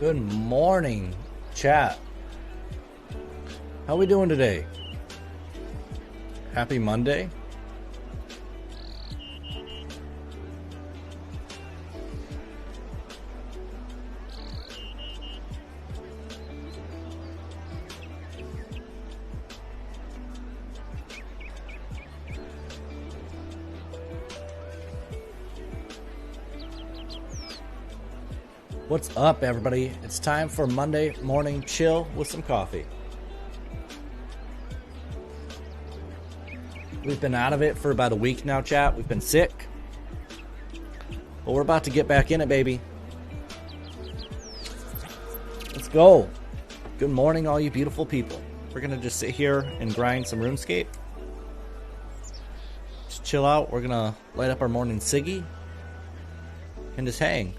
Good morning, chat. How we doing today? Happy Monday. What's up, everybody? It's time for Monday morning chill with some coffee. We've been out of it for about a week now, chat. We've been sick. But we're about to get back in it, baby. Let's go. Good morning, all you beautiful people. We're going to just sit here and grind some RuneScape. Just chill out. We're going to light up our morning ciggy and just hang.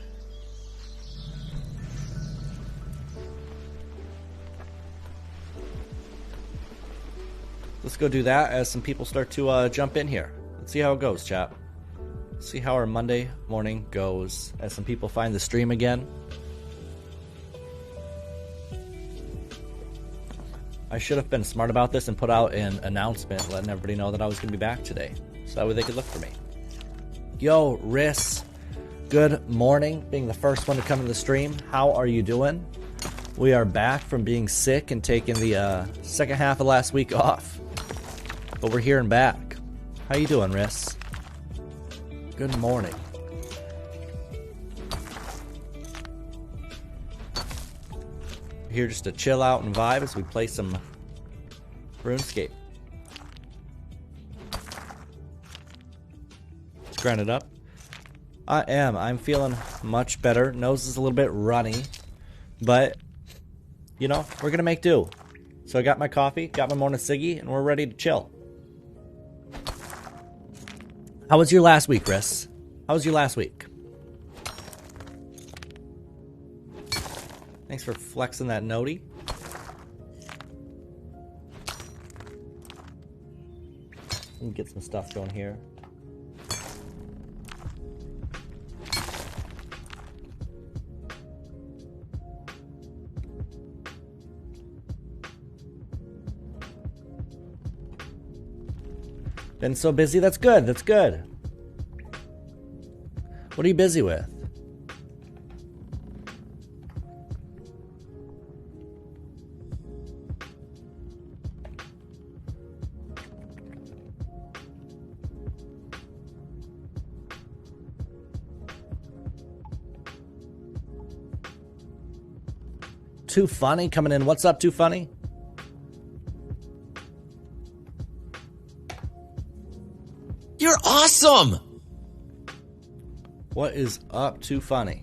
Let's go do that as some people start to jump in here. Let's see how it goes, chat. See how our Monday morning goes as some people find the stream again. I should have been smart about this and put out an announcement letting everybody know that I was going to be back today, so that way they could look for me. Yo, Riss, good morning. Being the first one to come to the stream, how are you doing? We are back from being sick and taking the second half of last week off. But we're here and back. How you doing, Riss? Good morning. We're here just to chill out and vibe as we play some RuneScape. Let's grind it up. I am. I'm feeling much better. Nose is a little bit runny. But, you know, we're going to make do. So I got my coffee, got my morning ciggy, and we're ready to chill. How was your last week, Riss? How was your last week? Thanks for flexing that noti. Let me get some stuff going here. Been so busy? That's good. That's good. What are you busy with? Too Funny coming in. What's up, Too Funny? You're awesome! What is up, Too Funny?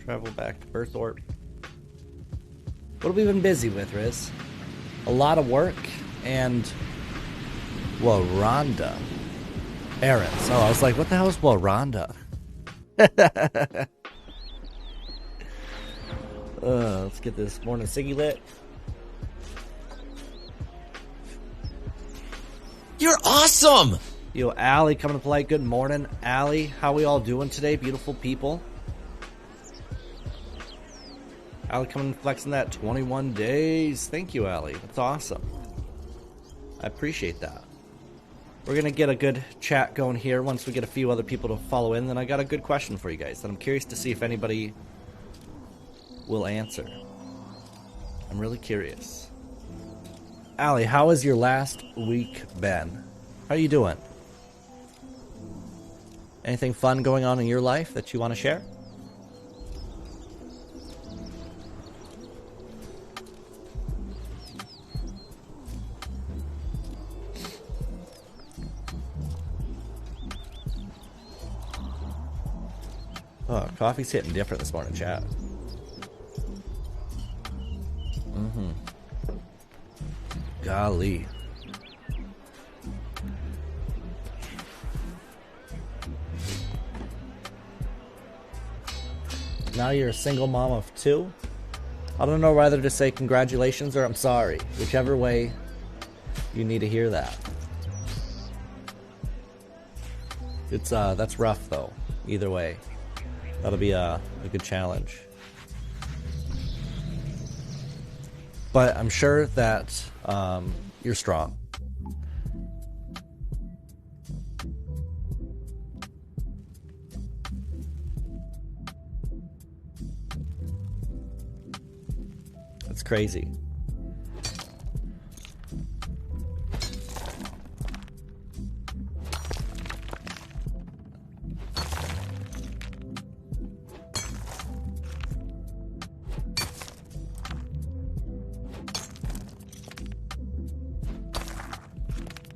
Travel back to Berthorpe. What have we been busy with, Riz? A lot of work and Waranda. Errands. Oh, I was like, what the hell is Waranda? Let's get this morning ciggy lit. You're awesome! Yo, Allie coming to play. Good morning, Allie. How we all doing today, beautiful people? Allie coming and flexing that 21 days. Thank you, Allie. That's awesome. I appreciate that. We're going to get a good chat going here once we get a few other people to follow in. Then I got a good question for you guys that I'm curious to see if anybody will answer. I'm really curious. Allie, how has your last week been? How are you doing? Anything fun going on in your life that you want to share? Oh, coffee's hitting different this morning, chat. Golly. Now you're a single mom of two? I don't know whether to say congratulations or I'm sorry. Whichever way you need to hear that. It's that's rough though, either way. That'll be a good challenge. But I'm sure that you're strong. It's crazy.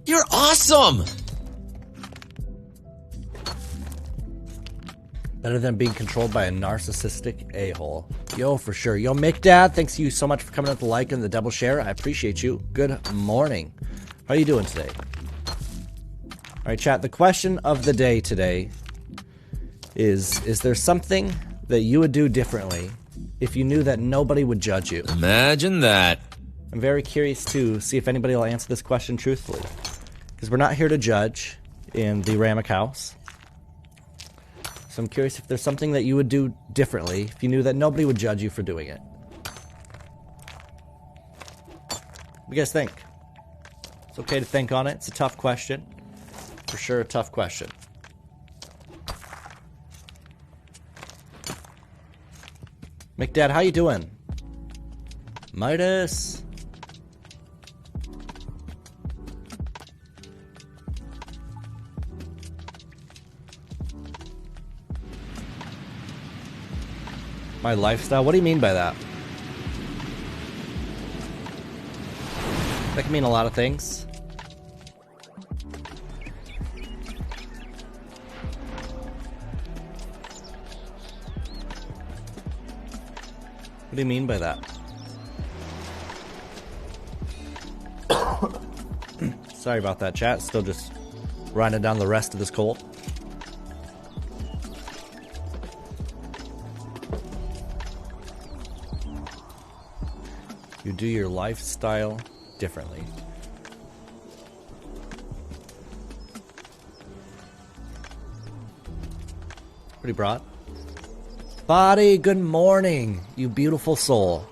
You're awesome! Better than being controlled by a narcissistic a-hole. Yo, for sure. Yo, McDad, thanks you so much for coming up the like and the double share. I appreciate you. Good morning. How are you doing today? All right, chat. The question of the day today is there something that you would do differently if you knew that nobody would judge you? Imagine that. I'm very curious to see if anybody will answer this question truthfully. Because we're not here to judge in the Ramek house. So I'm curious if there's something that you would do differently if you knew that nobody would judge you for doing it. What do you guys think? It's okay to think on it. It's a tough question. For sure a tough question. McDad, how you doing? Midas. My lifestyle? What do you mean by that? That can mean a lot of things. What do you mean by that? Sorry about that, chat. Still just riding down the rest of this cold. You do your lifestyle differently. What he brought? Body, good morning, you beautiful soul.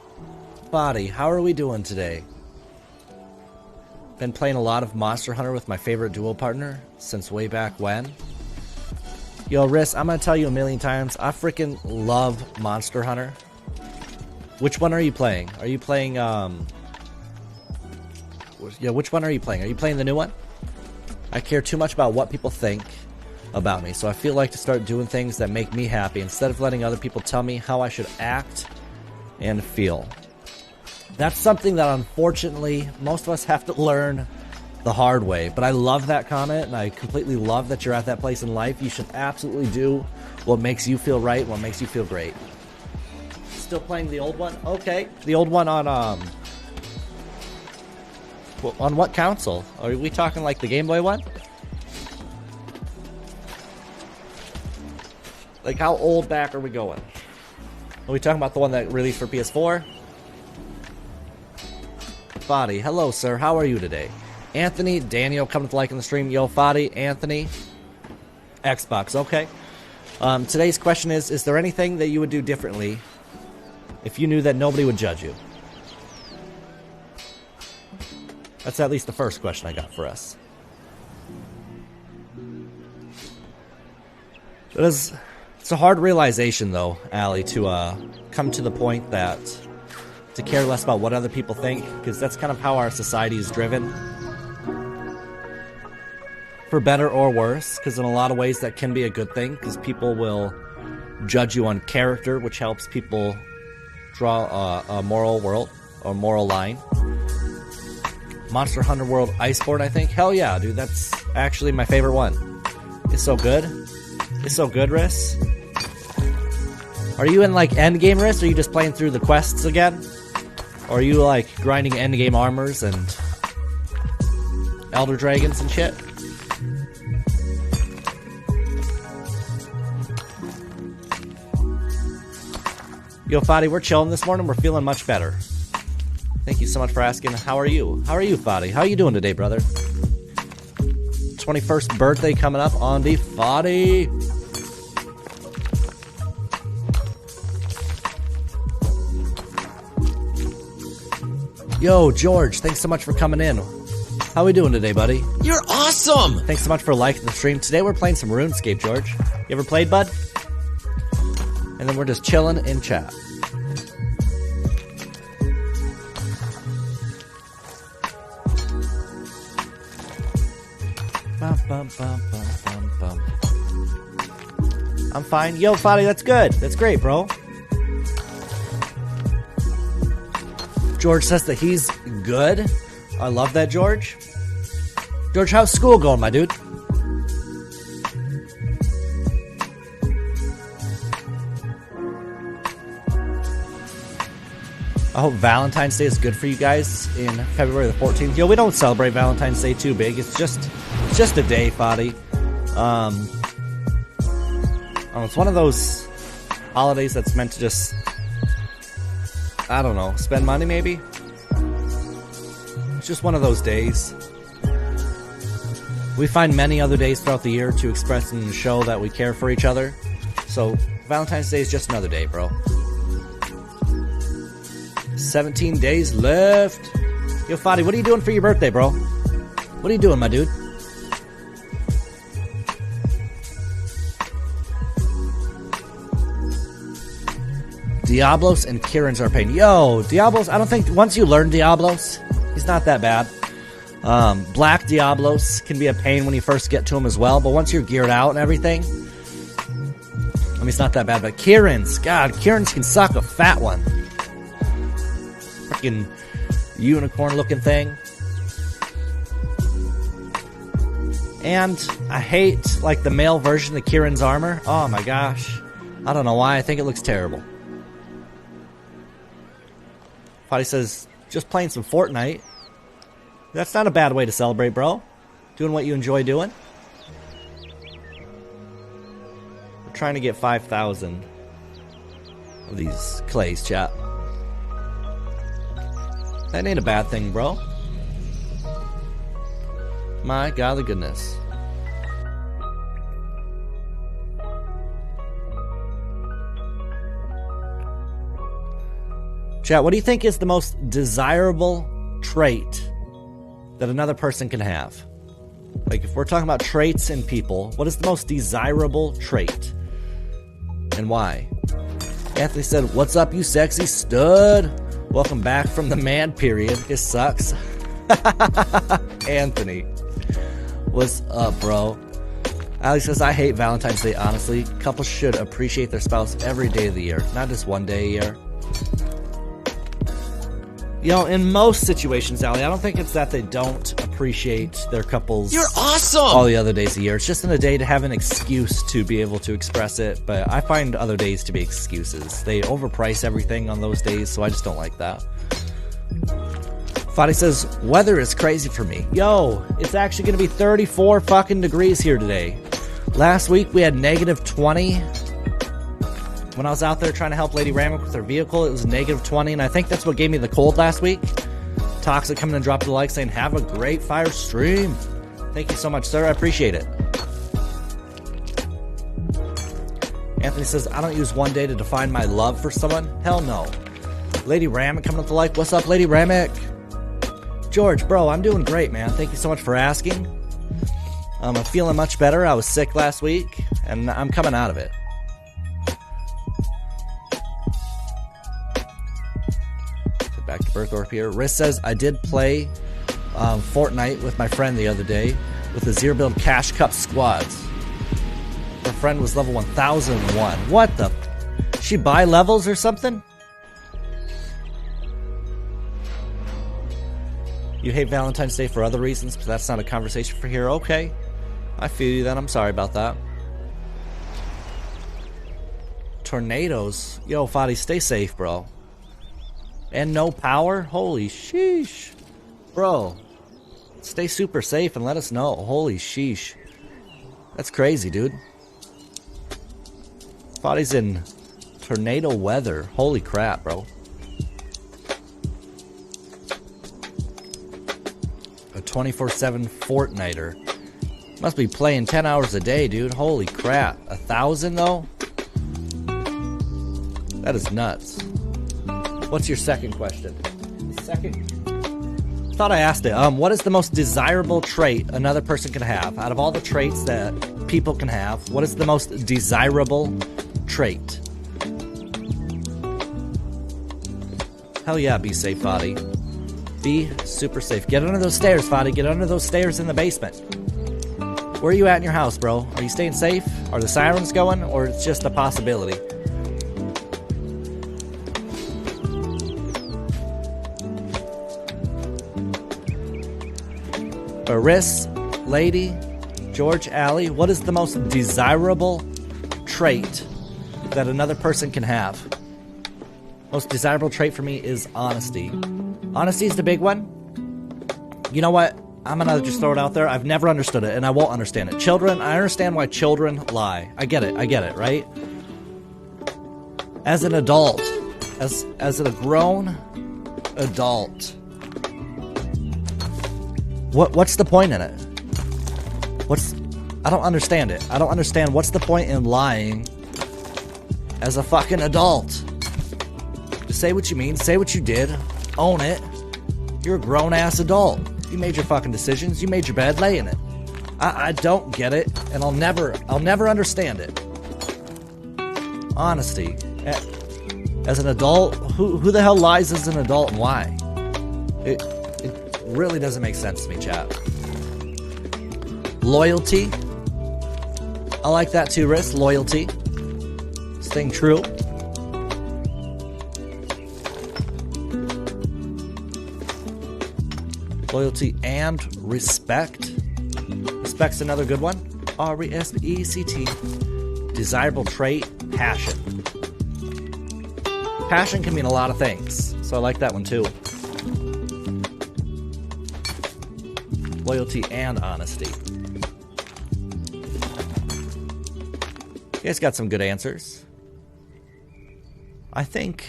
Body, how are we doing today? Been playing a lot of Monster Hunter with my favorite duo partner since way back when. Yo, Riss, I'm gonna tell you a million times, I freaking love Monster Hunter. Which one are you playing? Are you playing, which one are you playing? Are you playing the new one? I care too much about what people think about me, so I feel like to start doing things that make me happy instead of letting other people tell me how I should act and feel. That's something that unfortunately most of us have to learn the hard way, but I love that comment and I completely love that you're at that place in life. You should absolutely do what makes you feel right, what makes you feel great. Still playing the old one? Okay. The old one on what console? Are we talking like the Game Boy one? Like how old back are we going? Are we talking about the one that released for PS4? Fadi, hello sir, how are you today? Anthony, Daniel coming to like in the stream. Yo, Fadi, Anthony. Xbox, okay. Today's question is there anything that you would do differently if you knew that nobody would judge you? That's at least the first question I got for us. It's a hard realization, though, Allie, to come to the point that to care less about what other people think, because that's kind of how our society is driven. For better or worse, because in a lot of ways that can be a good thing, because people will judge you on character, which helps people draw a moral world or moral line. Monster Hunter World Iceborne, I think. Hell yeah, dude, that's actually my favorite one. It's so good. It's so good, Riss. Are you in like endgame, Riss? Or are you just playing through the quests again? Or are you like grinding endgame armors and Elder Dragons and shit? Yo, Fadi, we're chilling this morning. We're feeling much better. Thank you so much for asking. How are you? How are you, Fadi? How are you doing today, brother? 21st birthday coming up on the Fadi. Yo, George, thanks so much for coming in. How we doing today, buddy? You're awesome! Thanks so much for liking the stream. Today we're playing some RuneScape, George. You ever played, bud? And then we're just chilling in chat. Bum, bum, bum, bum, bum, bum. I'm fine. Yo, Fadi, that's good. That's great, bro. George says that he's good. I love that, George. George, how's school going, my dude? I hope Valentine's Day is good for you guys in February the 14th. Yo, we don't celebrate Valentine's Day too big. It's just a day, Fadi. It's one of those holidays that's meant to just, I don't know, spend money maybe? It's just one of those days. We find many other days throughout the year to express and show that we care for each other. So, Valentine's Day is just another day, bro. 17 days left. Yo, Fadi, what are you doing for your birthday, bro? What are you doing, my dude? Diablos and Kieran's are pain. Yo, Diablos, I don't think, once you learn Diablos, he's not that bad. Black Diablos can be a pain when you first get to him as well, but once you're geared out and everything, I mean, it's not that bad. But Kieran's, God, Kieran's can suck a fat one. Freaking unicorn-looking thing. And I hate, like, the male version of Kieran's armor. Oh my gosh. I don't know why. I think it looks terrible. Potty says, just playing some Fortnite. That's not a bad way to celebrate, bro. Doing what you enjoy doing. We're trying to get 5,000 of these clays, chat. That ain't a bad thing, bro. My golly goodness. Chat, what do you think is the most desirable trait that another person can have? Like, if we're talking about traits in people, what is the most desirable trait? And why? Anthony said, what's up, you sexy stud? Welcome back from the man period. It sucks. Anthony. What's up, bro? Alex says, I hate Valentine's Day, honestly. Couples should appreciate their spouse every day of the year, not just one day a year. You know, in most situations, Allie, I don't think it's that they don't appreciate their couples. You're awesome! All the other days of the year. It's just in a day to have an excuse to be able to express it, but I find other days to be excuses. They overprice everything on those days, so I just don't like that. Fadi says, weather is crazy for me. Yo, it's actually going to be 34 fucking degrees here today. Last week we had negative 20. When I was out there trying to help Lady Ramik with her vehicle, it was negative 20, and I think that's what gave me the cold last week. Toxic coming and dropping a like saying, have a great fire stream. Thank you so much, sir. I appreciate it. Anthony says, I don't use one day to define my love for someone. Hell no. Lady Ramik coming up to like. What's up, Lady Ramik? George, bro, I'm doing great, man. Thank you so much for asking. I'm feeling much better. I was sick last week, and I'm coming out of it. Back to Berthorpe here. Riz says, I did play Fortnite with my friend the other day with the Zero Build Cash Cup squads. Her friend was level 1001. What the? She buy levels or something? You hate Valentine's Day for other reasons, but that's not a conversation for here. Okay. I feel you then. I'm sorry about that. Tornadoes? Yo, Fadi, stay safe, bro. And no power? Holy sheesh. Bro, stay super safe and let us know. Holy sheesh. That's crazy, dude. Fadi's in tornado weather. Holy crap, bro. A 24/7 Fortniter. Must be playing 10 hours a day, dude. Holy crap. 1,000 though? That is nuts. What's your second question? Second. Thought I asked it. What is the most desirable trait another person can have? Out of all the traits that people can have, what is the most desirable trait? Hell yeah, be safe, Fadi. Be super safe. Get under those stairs, Fadi. Get under those stairs in the basement. Where are you at in your house, bro? Are you staying safe? Are the sirens going? Or it's just a possibility? Baris, Lady, George, Alley, what is the most desirable trait that another person can have? Most desirable trait for me is honesty. Honesty is the big one. You know what? I'm gonna just throw it out there. I've never understood it, and I won't understand it. Children, I understand why children lie. I get it, right? As an adult, as a grown adult, what's the point in it? I don't understand it. I don't understand what's the point in lying as a fucking adult. Just say what you mean, say what you did, own it. You're a grown-ass adult. You made your fucking decisions, you made your bed, lay in it. I don't get it, and I'll never understand it. Honesty. As an adult, who the hell lies as an adult and why? It really doesn't make sense to me, chat. Loyalty. I like that too, Riz. Loyalty. Staying true. Loyalty and respect. Respect's another good one. R-E-S-P-E-C-T. Desirable trait, passion. Passion can mean a lot of things, so I like that one too. Loyalty and honesty. You guys got some good answers. I think,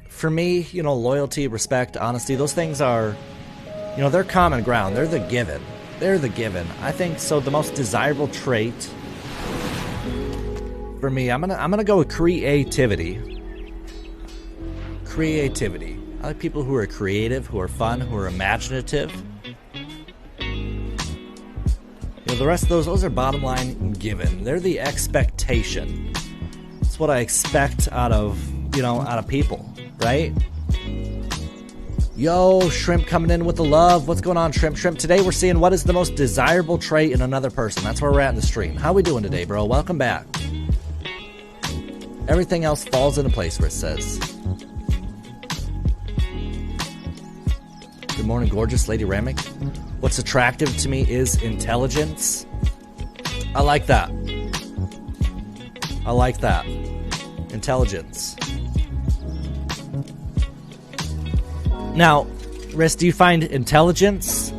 for me, loyalty, respect, honesty, those things are, they're common ground. They're the given. I think so. The most desirable trait for me, I'm gonna go with creativity. Creativity. I like people who are creative, who are fun, who are imaginative. The rest of those are bottom line given. They're the expectation. It's what I expect out of people, right? Yo, Shrimp coming in with the love. What's going on, Shrimp? Today we're seeing what is the most desirable trait in another person. That's where we're at in the stream. How we doing today, bro? Welcome back. Everything else falls into place where it says. Good morning, gorgeous Lady Ramic. What's attractive to me is intelligence. I like that. Intelligence. Now, Riz, do you find intelligence,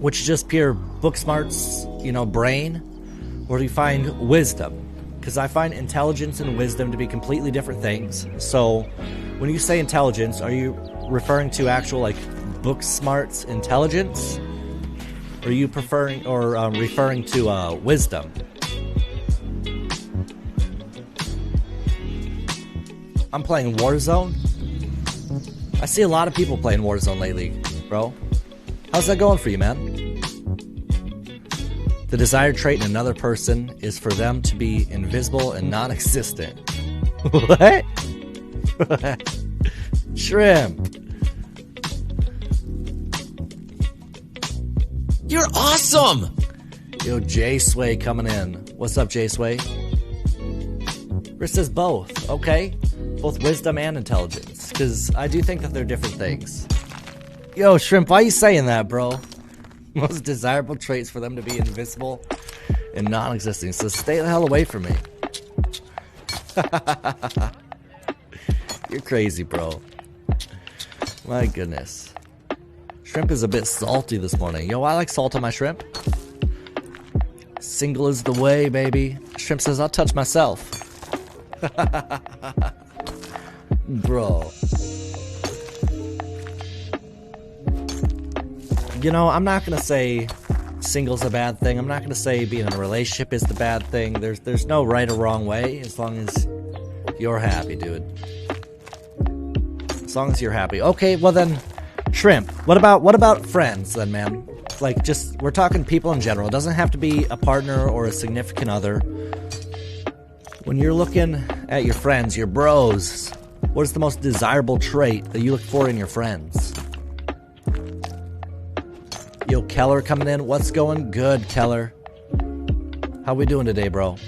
which is just pure book smarts, brain, or do you find wisdom? Because I find intelligence and wisdom to be completely different things. So, when you say intelligence, are you referring to actual book smarts intelligence? Or are you referring to wisdom? I'm playing Warzone. I see a lot of people playing Warzone lately, bro. How's that going for you, man? The desired trait in another person is for them to be invisible and non-existent. What? Shrimp. You're awesome! Yo, J Sway coming in. What's up, J Sway? Chris says both. Okay. Both wisdom and intelligence. Because I do think that they're different things. Yo, Shrimp, why are you saying that, bro? Most desirable traits for them to be invisible and non-existent. So stay the hell away from me. You're crazy, bro. My goodness. Shrimp is a bit salty this morning. Yo, I like salt on my shrimp. Single is the way, baby. Shrimp says, I'll touch myself. Bro. I'm not going to say single's a bad thing. I'm not going to say being in a relationship is the bad thing. There's no right or wrong way as long as you're happy, dude. As long as you're happy. Okay, well then, Shrimp. What about friends then, man? Like, just, we're talking people in general. It doesn't have to be a partner or a significant other. When you're looking at your friends, your bros, what is the most desirable trait that you look for in your friends? Yo, Keller coming in. What's going good, Keller? How we doing today, bro?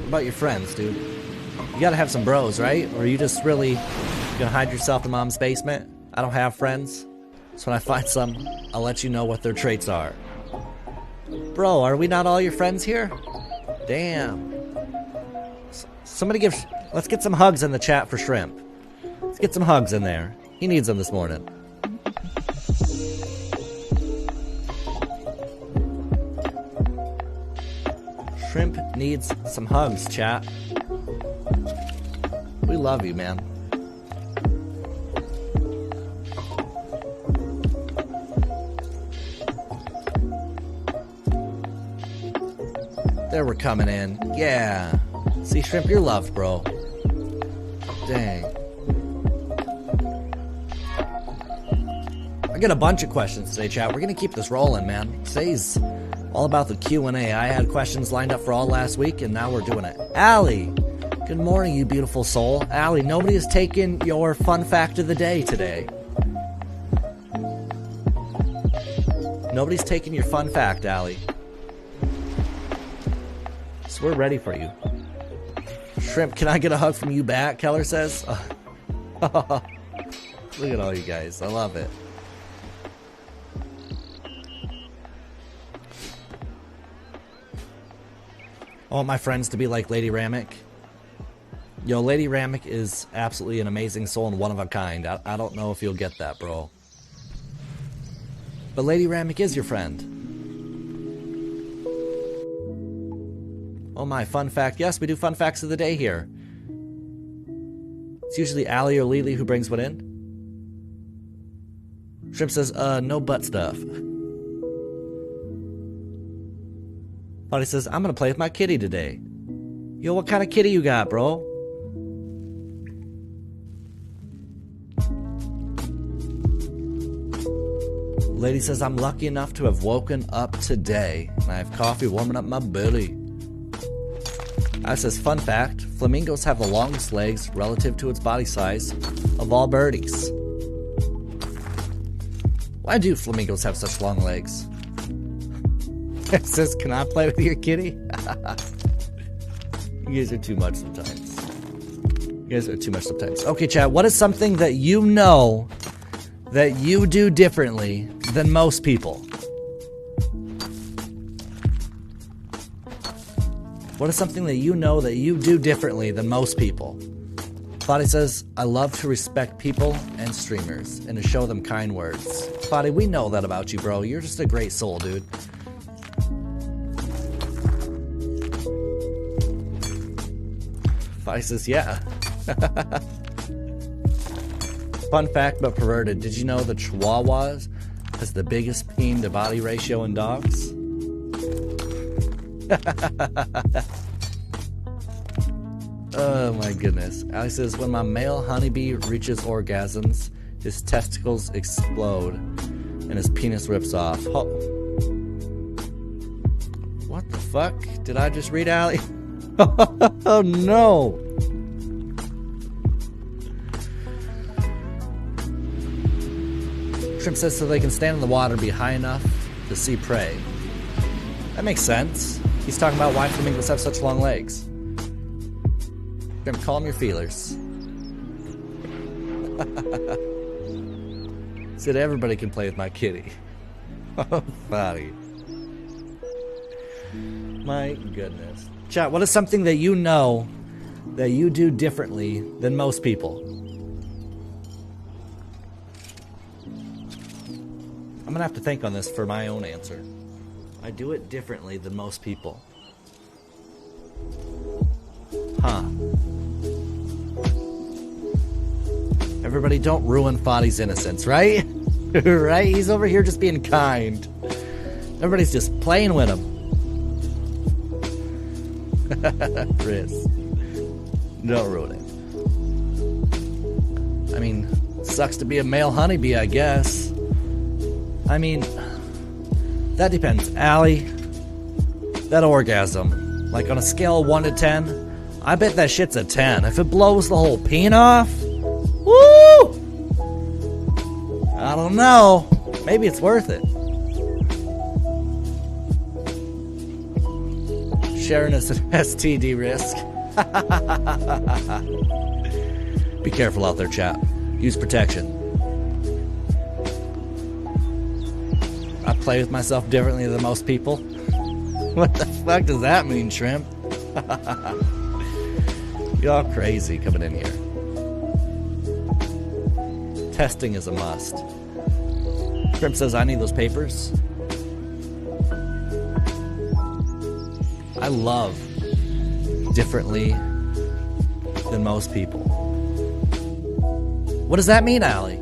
What about your friends, dude? You gotta have some bros, right? Or are you just really gonna hide yourself in mom's basement? I don't have friends, so when I find some, I'll let you know what their traits are. Bro, are we not all your friends here? Damn. Somebody let's get some hugs in the chat for Shrimp. Let's get some hugs in there. He needs them this morning. Shrimp needs some hugs, chat. We love you, man. There, we're coming in. Yeah. See, Shrimp, you're loved, bro. Dang. I got a bunch of questions today, chat. We're gonna keep this rolling, man. Today's all about the Q&A. I had questions lined up for all last week, and now we're doing it. Allie, good morning, you beautiful soul. Allie, nobody has taken your fun fact of the day today. Nobody's taken your fun fact, Allie. So we're ready for you. Shrimp, can I get a hug from you back? Keller says. Look at all you guys. I love it. I want my friends to be like Lady Ramic. Yo, Lady Ramic is absolutely an amazing soul and one of a kind. I don't know if you'll get that, bro. But Lady Ramic is your friend. Oh my, fun fact. Yes, we do fun facts of the day here. It's usually Allie or Lily who brings one in. Shrimp says, no butt stuff. Buddy says, I'm gonna play with my kitty today. Yo, what kind of kitty you got, bro? Lady says, I'm lucky enough to have woken up today, and I have coffee warming up my belly. I says, fun fact, flamingos have the longest legs relative to its body size of all birdies. Why do flamingos have such long legs? It says, can I play with your kitty? You guys are too much sometimes. Okay, chat, what is something that you know that you do differently than most people? What is something that you know that you do differently than most people? Fadi says, I love to respect people and streamers and to show them kind words. Fadi, we know that about you, bro. You're just a great soul, dude. Fadi says, yeah. Fun fact but perverted. Did you know the Chihuahuas has the biggest peen to body ratio in dogs? Oh my goodness. Ali says, when my male honeybee reaches orgasms, his testicles explode and his penis rips off. Oh. What the fuck? Did I just read Ali? Oh no. Shrimp says so they can stand in the water and be high enough to see prey. That makes sense. He's talking about why flamingos have such long legs. Shrimp, calm your feelers. Said everybody can play with my kitty. Oh, buddy. My goodness. Chat, what is something that you know that you do differently than most people? I'm gonna have to think on this for my own answer. I do it differently than most people. Huh. Everybody don't ruin Fadi's innocence, right? Right? He's over here just being kind. Everybody's just playing with him. Chris. Don't ruin it. I mean, sucks to be a male honeybee, I guess. I mean, that depends. Allie, that orgasm, like on a scale of 1 to 10, I bet that shit's a 10. If it blows the whole peen off, woo! I don't know. Maybe it's worth it. Sharon is an STD risk. Be careful out there, chat. Use protection. I play with myself differently than most people. What the fuck does that mean, Shrimp? Y'all crazy coming in here. Testing is a must. Shrimp says, I need those papers. I love differently than most people. What does that mean, Allie?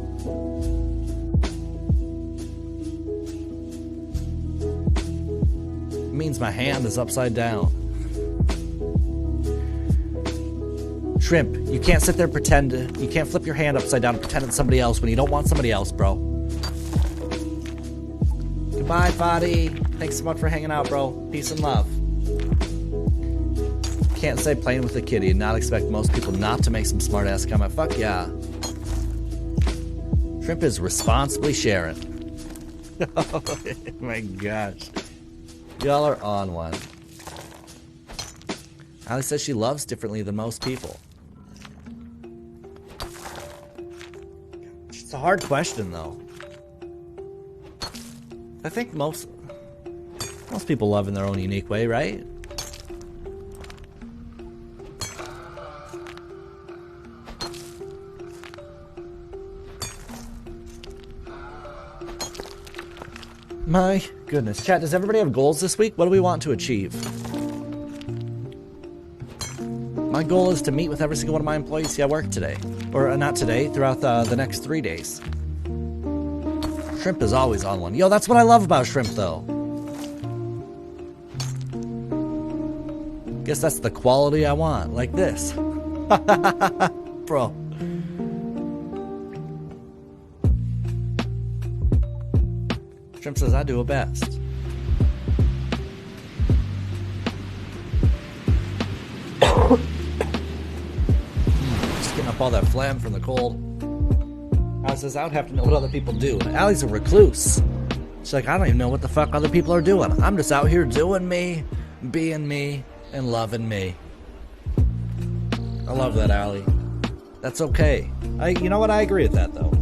It means my hand is upside down. Shrimp, you can't sit there and pretend you can't flip your hand upside down and pretend it's somebody else when you don't want somebody else, bro. Goodbye, Fadi. Thanks so much for hanging out, bro. Peace and love. Can't say playing with a kitty and not expect most people not to make some smart ass comment. Fuck yeah. Shrimp is responsibly sharing. Oh my gosh. Y'all are on one. Allie says she loves differently than most people. It's a hard question though. I think most people love in their own unique way, right? My goodness. Chat, does everybody have goals this week? What do we want to achieve? My goal is to meet with every single one of my employees who I work today. Or not today, throughout the next 3 days. Shrimp is always on one. Yo, that's what I love about Shrimp, though. Guess that's the quality I want. Like this. Bro. Shrimp says, I do a best. Just getting up all that phlegm from the cold. Allie says, I would have to know what other people do. Allie's a recluse. She's like, I don't even know what the fuck other people are doing. I'm just out here doing me, being me, and loving me. I love that, Allie. That's okay. You know what? I agree with that, though.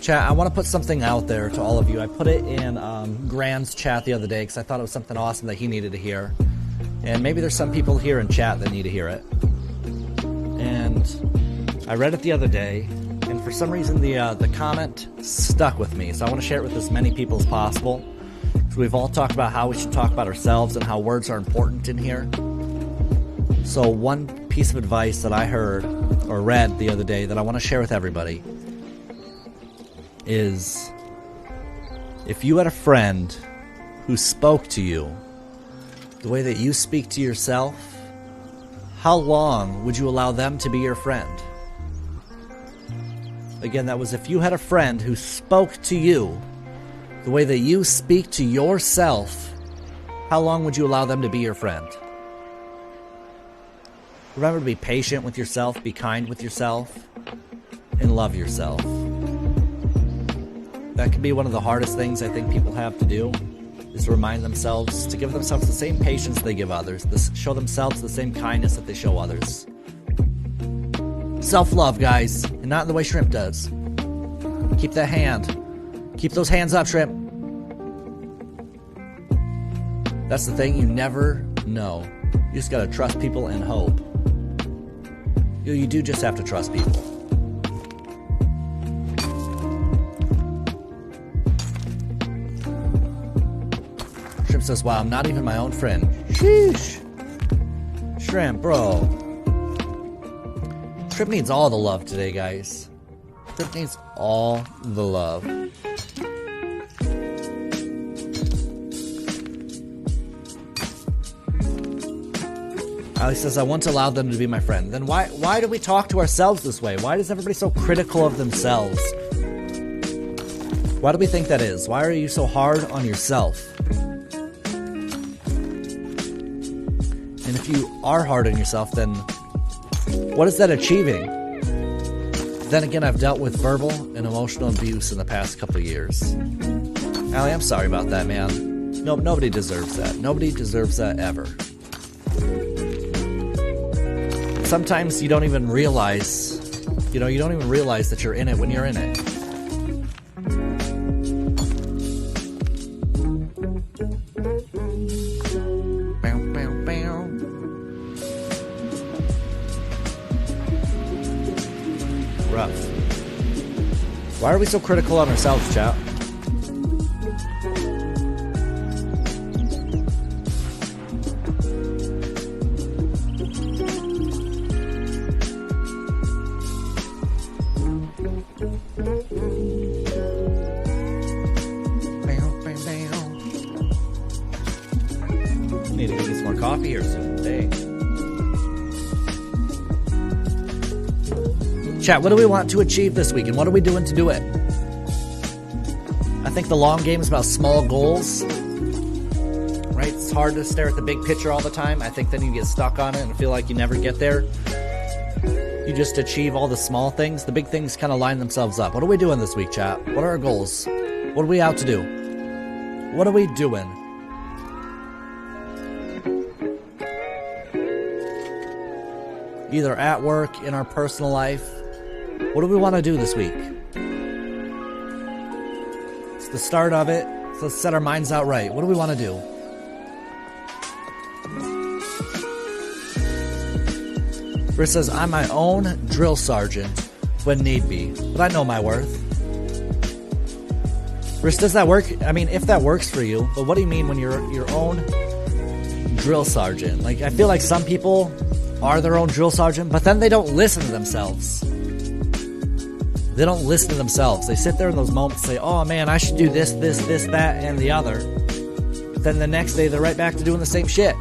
Chat, I want to put something out there to all of you. I put it in Grand's chat the other day because I thought it was something awesome that he needed to hear. And maybe there's some people here in chat that need to hear it. And I read it the other day, and for some reason the comment stuck with me. So I want to share it with as many people as possible. Because we've all talked about how we should talk about ourselves and how words are important in here. So one piece of advice that I heard or read the other day that I want to share with everybody is, if you had a friend who spoke to you the way that you speak to yourself, how long would you allow them to be your friend? Again, that was if you had a friend who spoke to you the way that you speak to yourself, how long would you allow them to be your friend? Remember to be patient with yourself, be kind with yourself, and love yourself. That can be one of the hardest things I think people have to do, is to remind themselves, to give themselves the same patience they give others, show themselves the same kindness that they show others. Self-love, guys, and not in the way Shrimp does. Keep that hand. Keep those hands up, Shrimp. That's the thing, you never know. You just gotta trust people and hope. You do just have to trust people. Shrimp says, wow, I'm not even my own friend. Sheesh. Shrimp, bro. Trip needs all the love today, guys. Trip needs all the love. Ali says, I once allowed them to be my friend. Then why do we talk to ourselves this way? Why is everybody so critical of themselves? Why do we think that is? Why are you so hard on yourself? And if you are hard on yourself, then what is that achieving? Then again, I've dealt with verbal and emotional abuse in the past couple of years. Ali, I'm sorry about that, man. No, nobody deserves that. Nobody deserves that ever. Sometimes you don't even realize, you don't even realize that you're in it when you're in it. Bow, bow, bow. Rough. Why are we so critical on ourselves, chat? Need to get some more coffee here soon. Dang. Chat, what do we want to achieve this week, and what are we doing to do it? I think the long game is about small goals. Right? It's hard to stare at the big picture all the time. I think then you get stuck on it and feel like you never get there. You just achieve all the small things. The big things kind of line themselves up. What are we doing this week, chat? What are our goals? What are we out to do? What are we doing? Either at work, in our personal life. What do we want to do this week? It's the start of it. So let's set our minds out right. What do we want to do? Chris says, I'm my own drill sergeant when need be, but I know my worth. Chris, does that work? I mean, if that works for you, but what do you mean when you're your own drill sergeant? Like, I feel like some people are their own drill sergeant, but then they don't listen to themselves. They don't listen to themselves. They sit there in those moments and say, oh man, I should do this, that, and the other. But then the next day, they're right back to doing the same shit.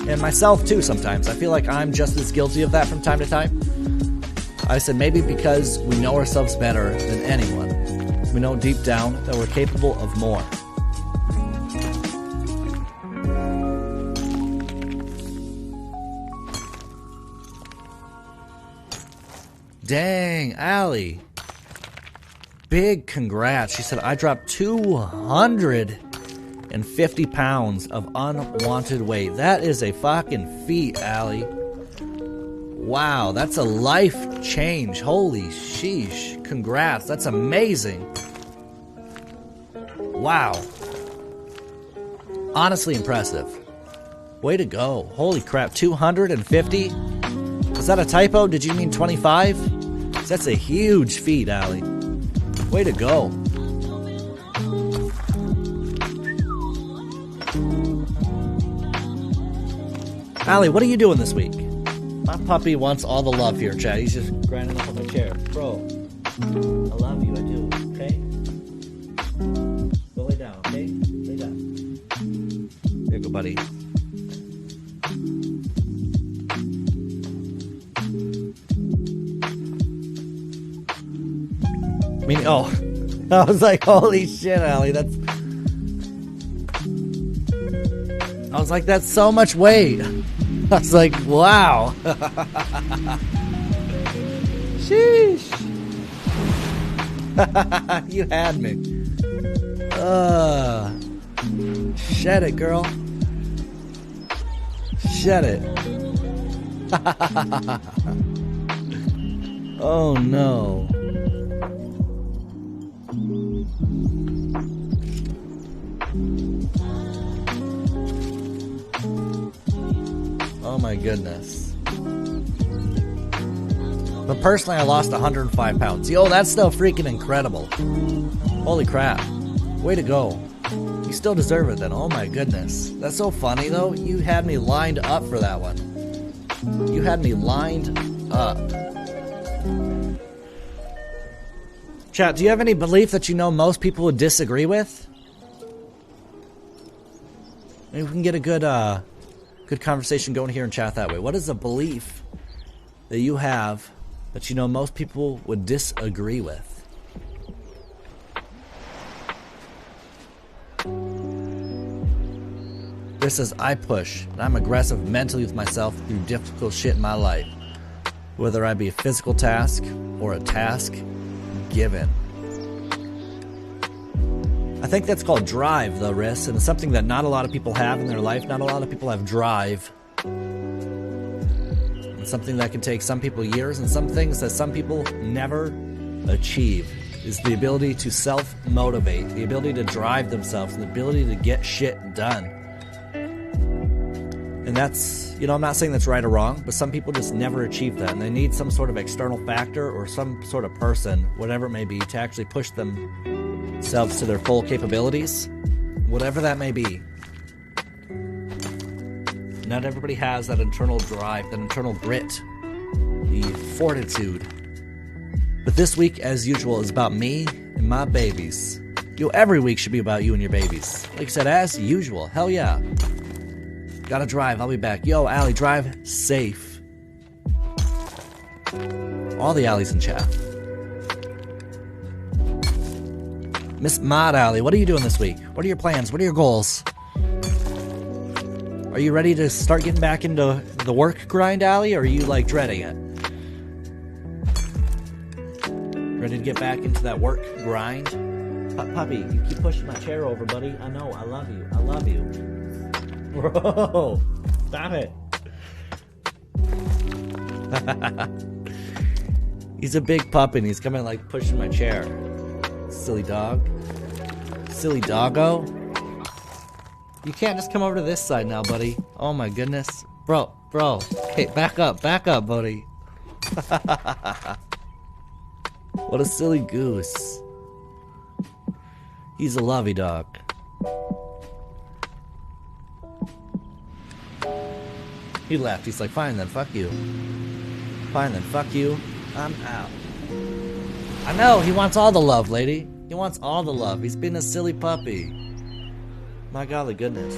And myself too sometimes. I feel like I'm just as guilty of that from time to time. I said maybe because we know ourselves better than anyone. We know deep down that we're capable of more. Dang, Allie. Big congrats. She said, I dropped 250 pounds of unwanted weight. That is a fucking feat, Allie. Wow, that's a life change. Holy sheesh. Congrats. That's amazing. Wow. Honestly impressive. Way to go. Holy crap, 250? Is that a typo? Did you mean 25? That's a huge feat, Allie. Way to go. Allie, what are you doing this week? My puppy wants all the love here, Chad. He's just grinding up on my chair. Bro, I love you, I do. Okay? Go lay down, okay? Lay down. There you go, buddy. I mean, oh, I was like, holy shit, Allie, that's so much weight. I was like, wow. Sheesh. You had me. Shed it, girl. Shed it. Oh, no. Oh my goodness. But personally, I lost 105 pounds. Yo, that's still freaking incredible. Holy crap. Way to go. You still deserve it then. Oh my goodness. That's so funny though. You had me lined up for that one. You You had me lined up. Chat, do you have any belief that you know most people would disagree with? Maybe we can get a good conversation going here in chat that way. What is a belief that you have that you know most people would disagree with? This says, I push, and I'm aggressive mentally with myself through difficult shit in my life, whether I be a physical task or a task given. I think that's called drive, though, Riss, and it's something that not a lot of people have in their life. Not a lot of people have drive. It's something that can take some people years, and some things that some people never achieve is the ability to self-motivate, the ability to drive themselves, and the ability to get shit done. And that's, you know, I'm not saying that's right or wrong, but some people just never achieve that, and they need some sort of external factor or some sort of person, whatever it may be, to actually push themselves to their full capabilities, whatever that may be. Not everybody has that internal drive, that internal grit, the fortitude. But this week, as usual, is about me and my babies. Yo, every week should be about you and your babies. Like I said, as usual, hell yeah. Gotta drive, I'll be back. Yo, Allie, drive safe. All the Allies in chat. Miss Mod Allie, what are you doing this week? What are your plans? What are your goals? Are you ready to start getting back into the work grind, Allie, or are you, like, dreading it? Ready to get back into that work grind? Puppy, you keep pushing my chair over, buddy. I know, I love you. I love you. Bro, stop it. He's a big pup and he's coming like pushing my chair. Silly dog. Silly doggo. You can't just come over to this side now, buddy. Oh my goodness. Bro. Hey, back up, buddy. What a silly goose. He's a lovey dog. He left. He's like, fine then, fuck you. Fine then, fuck you. I'm out. I know, he wants all the love, lady. He wants all the love. He's been a silly puppy. My golly goodness.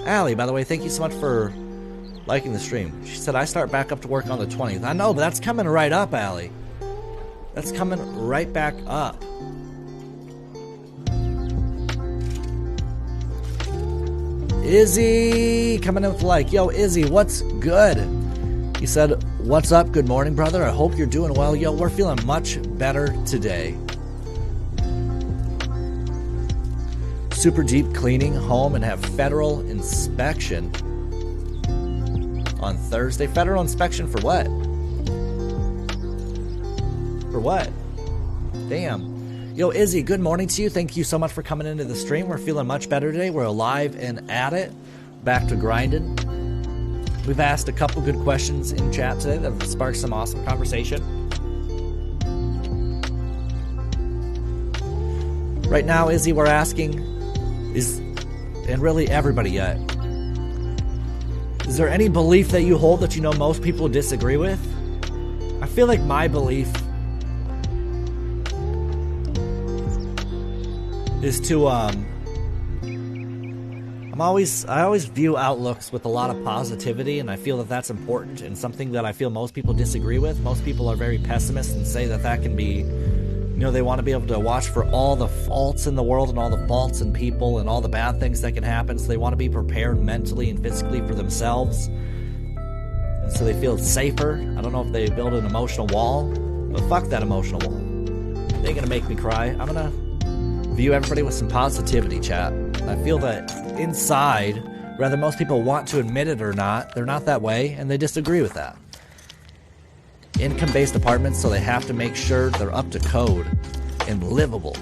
Allie, by the way, thank you so much for liking the stream. She said, I start back up to work on the 20th. I know, but that's coming right up, Allie. That's coming right back up. Izzy coming in with like, yo, Izzy, what's good? He said, what's up? Good morning, brother. I hope you're doing well. Yo, we're feeling much better today. Super deep cleaning home and have federal inspection on Thursday. Federal inspection for what? For what? Damn. Yo, Izzy, good morning to you. Thank you so much for coming into the stream. We're feeling much better today. We're alive and at it. Back to grinding. We've asked a couple good questions in chat today that have sparked some awesome conversation. Right now, Izzy, we're asking, and really everybody yet, is there any belief that you hold that you know most people disagree with? I feel like my belief is to I always view outlooks with a lot of positivity, and I feel that that's important and something that I feel most people disagree with. Most people are very pessimist and say that can be, you know, they want to be able to watch for all the faults in the world and all the faults in people and all the bad things that can happen, so they want to be prepared mentally and physically for themselves, and so they feel safer. I don't know if they build an emotional wall, but fuck that emotional wall. They ain't gonna make me cry. I'm gonna view everybody with some positivity, chat. I feel that inside, whether most people want to admit it or not, they're not that way, and they disagree with that. Income-based apartments, so they have to make sure they're up to code and livable.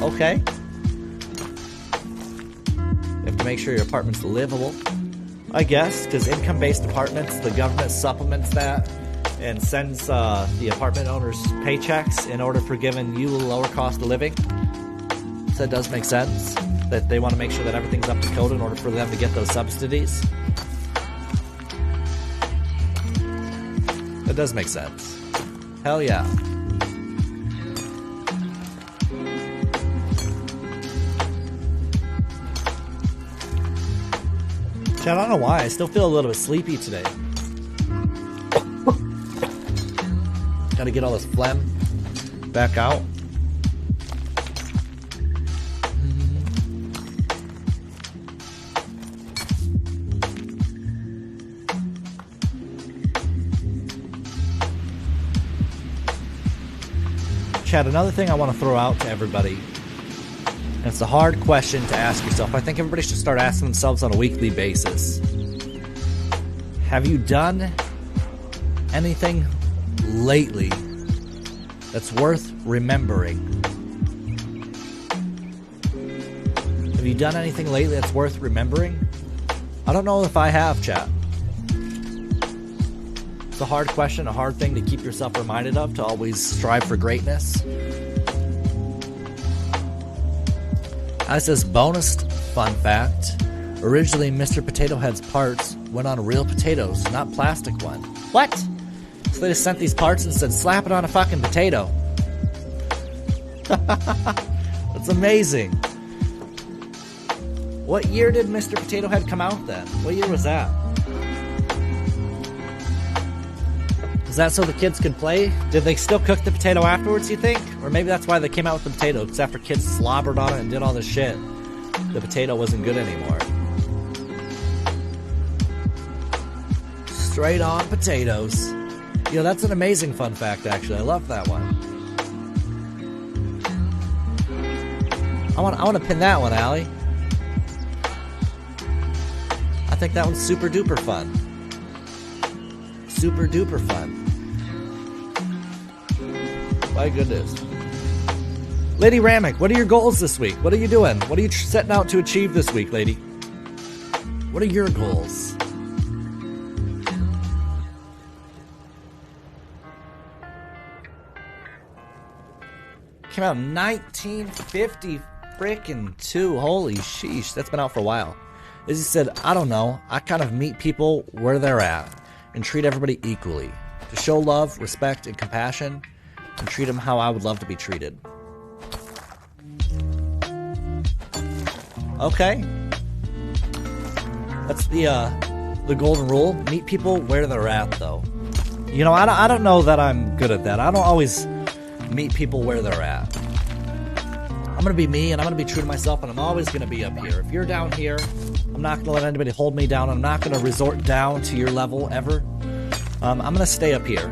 Okay. You have to make sure your apartment's livable, I guess, because income-based apartments, the government supplements that and sends the apartment owners paychecks in order for giving you a lower cost of living. So it does make sense that they want to make sure that everything's up to code in order for them to get those subsidies. That does make sense. Hell yeah. Chad, I don't know why. I still feel a little bit sleepy today. Gotta get all this phlegm back out. Chad, another thing I want to throw out to everybody, and it's a hard question to ask yourself. I think everybody should start asking themselves on a weekly basis. Have you done anything lately that's worth remembering? Have you done anything lately that's worth remembering? I don't know if I have, chat. It's a hard question, a hard thing to keep yourself reminded of, to always strive for greatness. As this bonus fun fact, originally Mr. Potato Head's parts went on real potatoes, not plastic one. What? So they just sent these parts and said, slap it on a fucking potato. That's amazing. What year did Mr. Potato Head come out then? What year was that? Is that so the kids could play? Did they still cook the potato afterwards, you think? Or maybe that's why they came out with the potato, because after kids slobbered on it and did all this shit, the potato wasn't good anymore. Straight on potatoes. You know, that's an amazing fun fact, actually. I love that one. I want to pin that one, Allie. I think that one's super duper fun. Super duper fun. My goodness. Lady Ramick, what are your goals this week? What are you doing? What are you setting out to achieve this week, lady? What are your goals? Came out in 1950 frickin' 2. Holy sheesh. That's been out for a while. As he said, I don't know. I kind of meet people where they're at and treat everybody equally. To show love, respect, and compassion, and treat them how I would love to be treated. Okay. That's the golden rule. Meet people where they're at, though. You know, I don't know that I'm good at that. I don't always meet people where they're at. I'm going to be me, and I'm going to be true to myself, and I'm always going to be up here. If you're down here, I'm not going to let anybody hold me down. I'm not going to resort down to your level ever. I'm going to stay up here.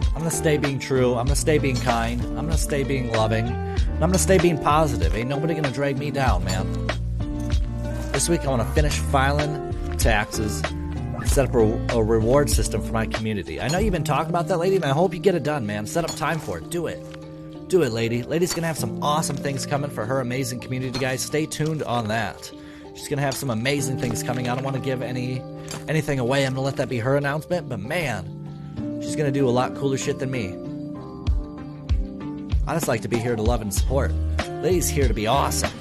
I'm going to stay being true. I'm going to stay being kind. I'm going to stay being loving. And I'm going to stay being positive. Ain't nobody going to drag me down, man. This week I want to finish filing taxes and set up a reward system for my community. I know you've been talking about that, lady, and I hope you get it done, man. Set up time for it. Do it. Do it, lady. Lady's going to have some awesome things coming for her amazing community, guys. Stay tuned on that. She's going to have some amazing things coming. I don't want to give anything away. I'm going to let that be her announcement, but man, she's going to do a lot cooler shit than me. I just like to be here to love and support. Lady's here to be awesome.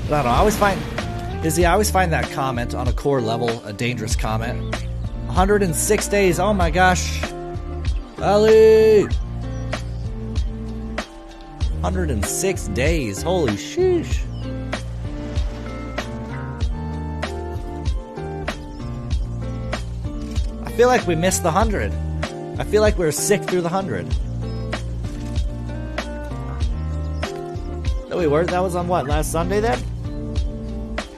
But I don't know, I always find that comment on a core level a dangerous comment. 106 days, oh my gosh. Ali! 106 days, holy sheesh. I feel like we missed the 100. I feel like we were sick through the 100. No, we weren't. That was on what, last Sunday then?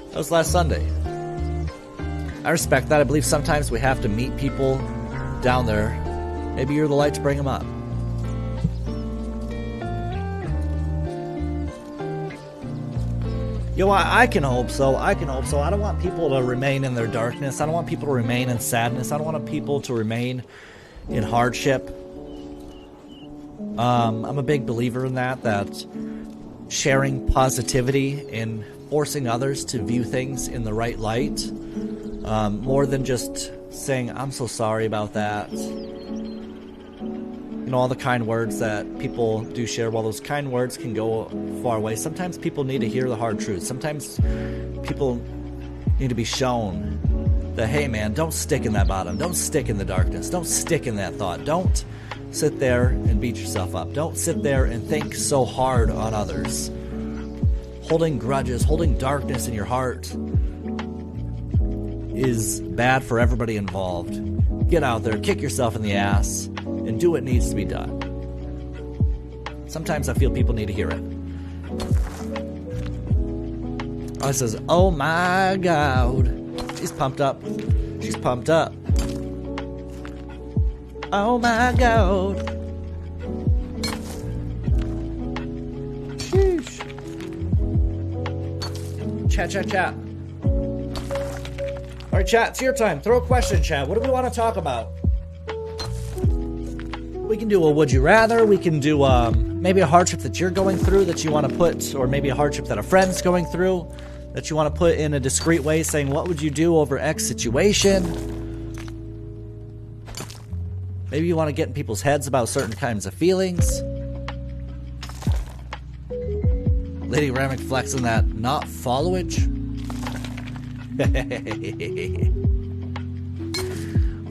That was last Sunday. I respect that. I believe sometimes we have to meet people down there. Maybe you're the light to bring them up. Yo, I can hope so. I can hope so. I don't want people to remain in their darkness. I don't want people to remain in sadness. I don't want people to remain in hardship. I'm a big believer in that sharing positivity and forcing others to view things in the right light, more than just saying, I'm so sorry about that. You know, all the kind words that people do share, while those kind words can go far away, sometimes people need to hear the hard truth. Sometimes people need to be shown that, hey man, don't stick in that bottom. Don't stick in the darkness. Don't stick in that thought. Don't sit there and beat yourself up. Don't sit there and think so hard on others. Holding grudges, holding darkness in your heart is bad for everybody involved. Get out there, kick yourself in the ass, and do what needs to be done. Sometimes I feel people need to hear it. Oh, it says, oh my God. She's pumped up. She's pumped up. Oh my God. Sheesh. Chat. All right, chat, it's your time. Throw a question, chat. What do we want to talk about? We can do a would you rather. We can do maybe a hardship that you're going through that you want to put, or maybe a hardship that a friend's going through that you want to put in a discreet way, saying, what would you do over X situation? Maybe you want to get in people's heads about certain kinds of feelings. Lady Ramic flexing that not followage.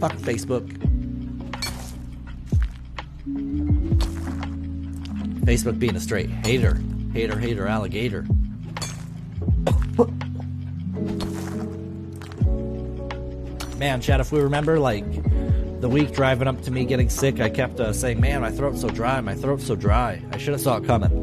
Fuck Facebook. Facebook being a straight hater. Hater, alligator. Man, Chad, if we remember, like, the week driving up to me getting sick, I kept saying, man, my throat's so dry, I should have saw it coming.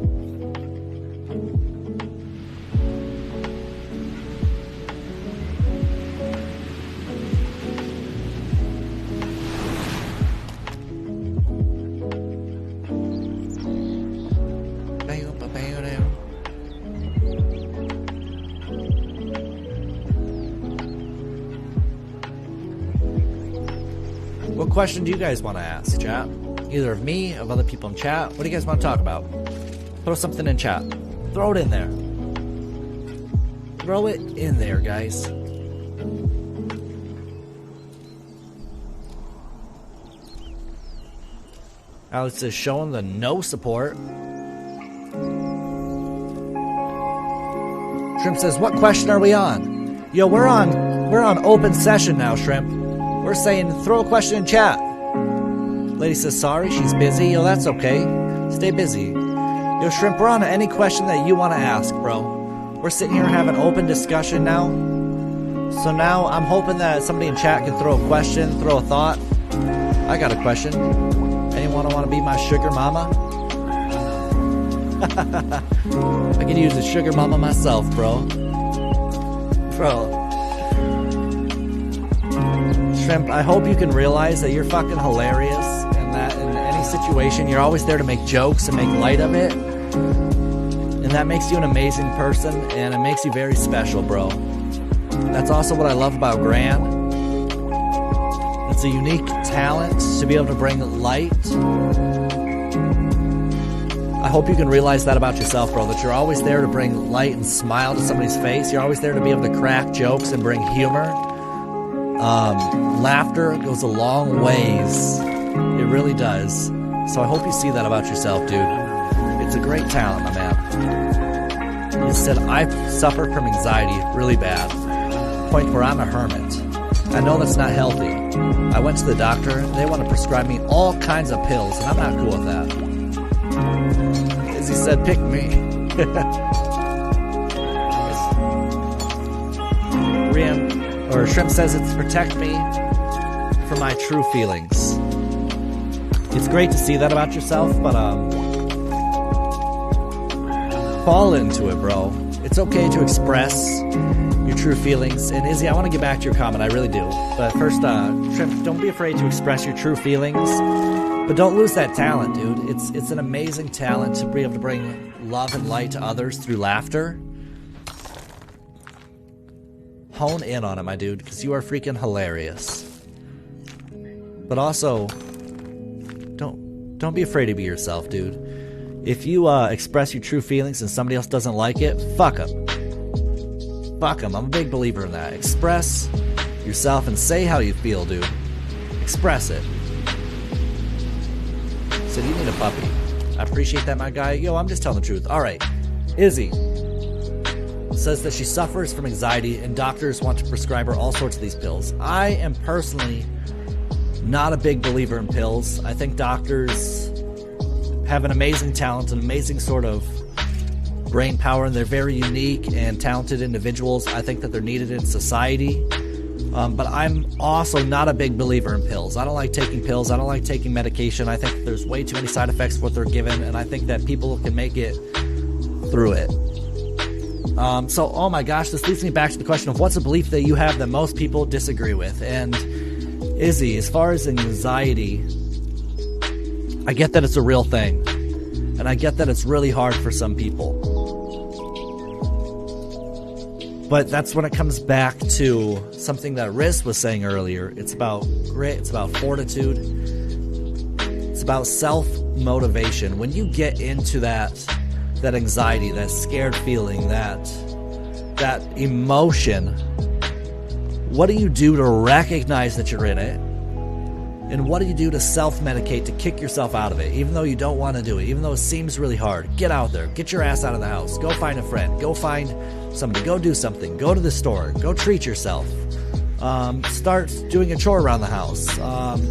What question do you guys want to ask, chat? Either of me, of other people in chat. What do you guys want to talk about? Throw something in chat. Throw it in there. Throw it in there, guys. Alex is showing the no support. Shrimp says, what question are we on? Yo, we're on open session now, Shrimp. We're saying, throw a question in chat. Lady says, sorry, she's busy. Yo, that's okay. Stay busy. Yo, Shrimp, we're on any question that you want to ask, bro. We're sitting here having open discussion now. So now I'm hoping that somebody in chat can throw a question, throw a thought. I got a question. Anyone want to be my sugar mama? I could use a sugar mama myself, bro. Shrimp, I hope you can realize that you're fucking hilarious and that in any situation you're always there to make jokes and make light of it. And that makes you an amazing person and it makes you very special, bro. That's also what I love about Gran. It's a unique talent to be able to bring light. I hope you can realize that about yourself, bro, that you're always there to bring light and smile to somebody's face. You're always there to be able to crack jokes and bring humor. Laughter goes a long ways. It really does. So I hope you see that about yourself, dude. It's a great talent, my man. He said, I suffer from anxiety really bad. Point where I'm a hermit. I know that's not healthy. I went to the doctor. They want to prescribe me all kinds of pills, and I'm not cool with that. As he said, pick me. Shrimp says it's to protect me from my true feelings. It's great to see that about yourself, but fall into it, bro. It's okay to express your true feelings. And Izzy, I want to get back to your comment, I really do. But first, Shrimp, don't be afraid to express your true feelings. But don't lose that talent, dude. It's an amazing talent to be able to bring love and light to others through laughter. Hone in on it, my dude, because you are freaking hilarious. But also, don't be afraid to be yourself, dude. If you express your true feelings and somebody else doesn't like it, fuck them. Fuck them. I'm a big believer in that. Express yourself and say how you feel, dude. Express it. said, you need a puppy. I appreciate that, my guy. Yo, I'm just telling the truth. All right. Izzy says that she suffers from anxiety and doctors want to prescribe her all sorts of these pills. I am personally not a big believer in pills. I think doctors have an amazing talent, an amazing sort of brain power, and they're very unique and talented individuals. I think that they're needed in society. But I'm also not a big believer in pills. I don't like taking pills. I don't like taking medication. I think there's way too many side effects for what they're given, and I think that people can make it through it. So, oh my gosh, this leads me back to the question of what's a belief that you have that most people disagree with? And Izzy, as far as anxiety, I get that it's a real thing. And I get that it's really hard for some people. But that's when it comes back to something that Riz was saying earlier. It's about grit, it's about fortitude, it's about self-motivation. When you get into that anxiety, that scared feeling, that emotion, what do you do to recognize that you're in it? And what do you do to self-medicate, to kick yourself out of it, even though you don't want to do it, even though it seems really hard? Get out there. Get your ass out of the house. Go find a friend. Go find somebody. Go do something. Go to the store. Go treat yourself. Start doing a chore around the house.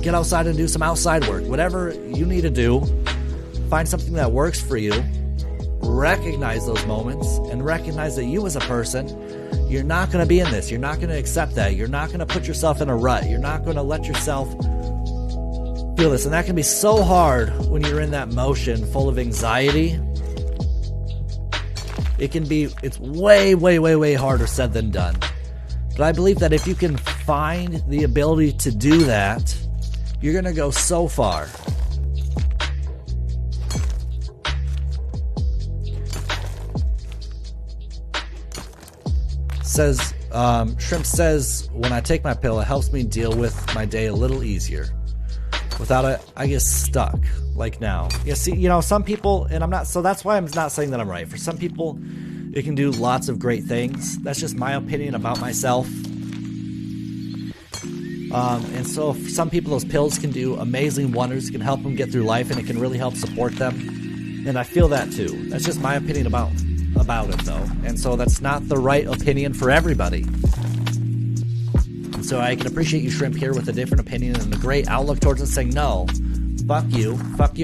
Get outside and do some outside work. Whatever you need to do, find something that works for you. Recognize those moments and recognize that you as a person, you're not going to be in this. You're not going to accept that. You're not going to put yourself in a rut. You're not going to let yourself feel this. And that can be so hard when you're in that motion full of anxiety. It's way, way, way, way harder said than done. But I believe that if you can find the ability to do that, you're going to go so far. Says, Shrimp says, when I take my pill, it helps me deal with my day a little easier. Without it, I get stuck, like now. Yeah, see, some people, and I'm not, so that's why I'm not saying that I'm right. For some people, it can do lots of great things. That's just my opinion about myself. And so for some people, those pills can do amazing wonders. It can help them get through life, and it can really help support them. And I feel that too. That's just my opinion about it, though. And so that's not the right opinion for everybody. And so I can appreciate you, Shrimp, here with a different opinion and a great outlook towards it, saying, no, fuck you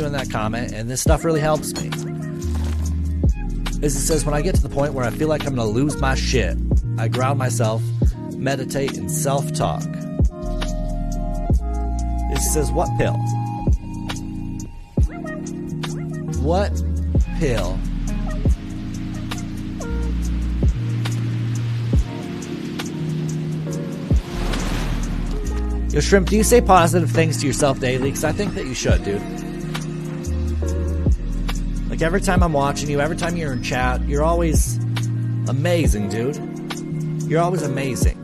in that comment, and this stuff really helps me. As it says, when I get to the point where I feel like I'm going to lose my shit, I ground myself, meditate, and self-talk. It says, what pill? What pill? Yo, Shrimp, do you say positive things to yourself daily? Because I think that you should, dude. Like, every time I'm watching you, every time you're in chat, you're always amazing, dude. You're always amazing.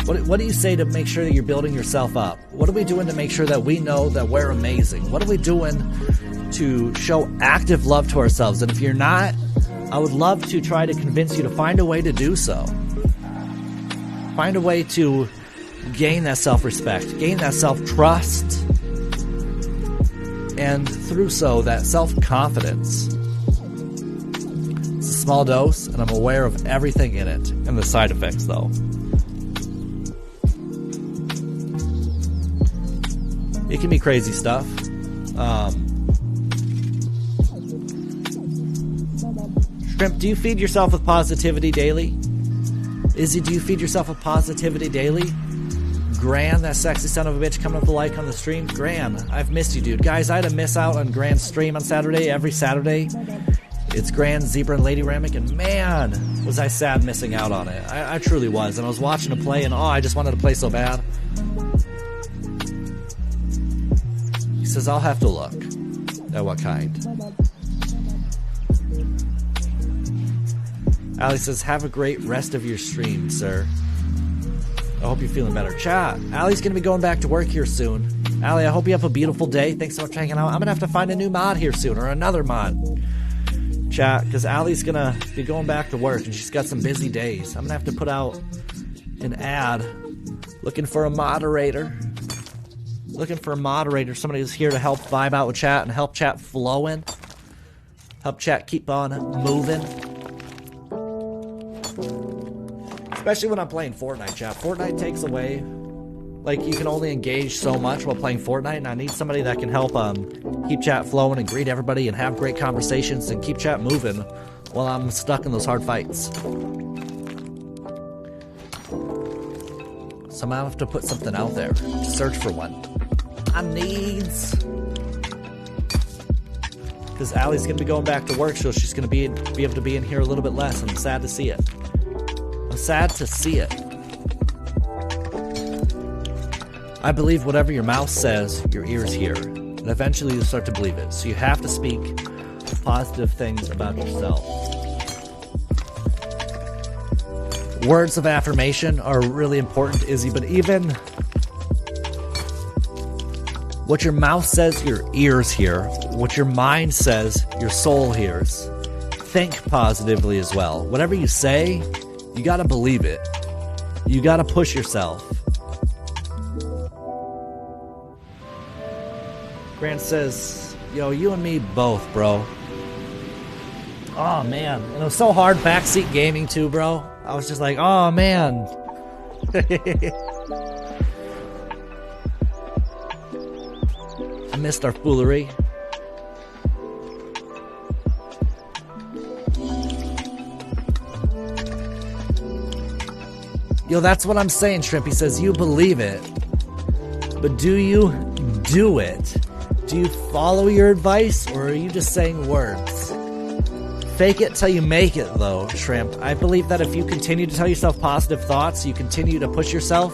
What do you say to make sure that you're building yourself up? What are we doing to make sure that we know that we're amazing? What are we doing to show active love to ourselves? And if you're not, I would love to try to convince you to find a way to do so. Find a way to gain that self-respect, gain that self-trust, and through so, that self-confidence. It's a small dose, and I'm aware of everything in it, and the side effects, though. It can be crazy stuff. Shrimp, do you feed yourself with positivity daily? Izzy, do you feed yourself with positivity daily? Gran, that sexy son of a bitch coming up the like on the stream. Gran, I've missed you, dude. Guys, I had to miss out on Gran's stream on Saturday. Every Saturday, it's Gran, Zebra, and Lady Ramic, and man, was I sad missing out on it. I truly was, and I was watching it play, and I just wanted to play so bad. He says, I'll have to look at what kind. Ali says, have a great rest of your stream, sir. I hope you're feeling better. Chat, Ali's going to be going back to work here soon. Ali, I hope you have a beautiful day. Thanks so much for hanging out. I'm going to have to find a new mod here soon, or another mod. Chat, because Ali's going to be going back to work, and she's got some busy days. I'm going to have to put out an ad looking for a moderator. Looking for a moderator, somebody who's here to help vibe out with chat and help chat flowing. Help chat keep on moving. Especially when I'm playing Fortnite, chat. Fortnite takes away, like, you can only engage so much while playing Fortnite, and I need somebody that can help keep chat flowing and greet everybody and have great conversations and keep chat moving while I'm stuck in those hard fights. So I'm gonna have to put something out there to search for one. I needs, because Allie's gonna be going back to work, so she's gonna be able to be in here a little bit less. I'm sad to see it. I'm sad to see it. I believe whatever your mouth says, your ears hear, and eventually you'll start to believe it. So you have to speak positive things about yourself. Words of affirmation are really important, Izzy, but even what your mouth says, your ears hear. What your mind says, your soul hears. Think positively as well. Whatever you say, you gotta believe it. You gotta push yourself. Grant says, yo, you and me both, bro. Oh, man. And it was so hard backseat gaming, too, bro. I was just like, oh, man. I missed our foolery. Yo, that's what I'm saying, Shrimp. He says, you believe it. But do you do it? Do you follow your advice, or are you just saying words? Fake it till you make it, though, Shrimp. I believe that if you continue to tell yourself positive thoughts, you continue to push yourself,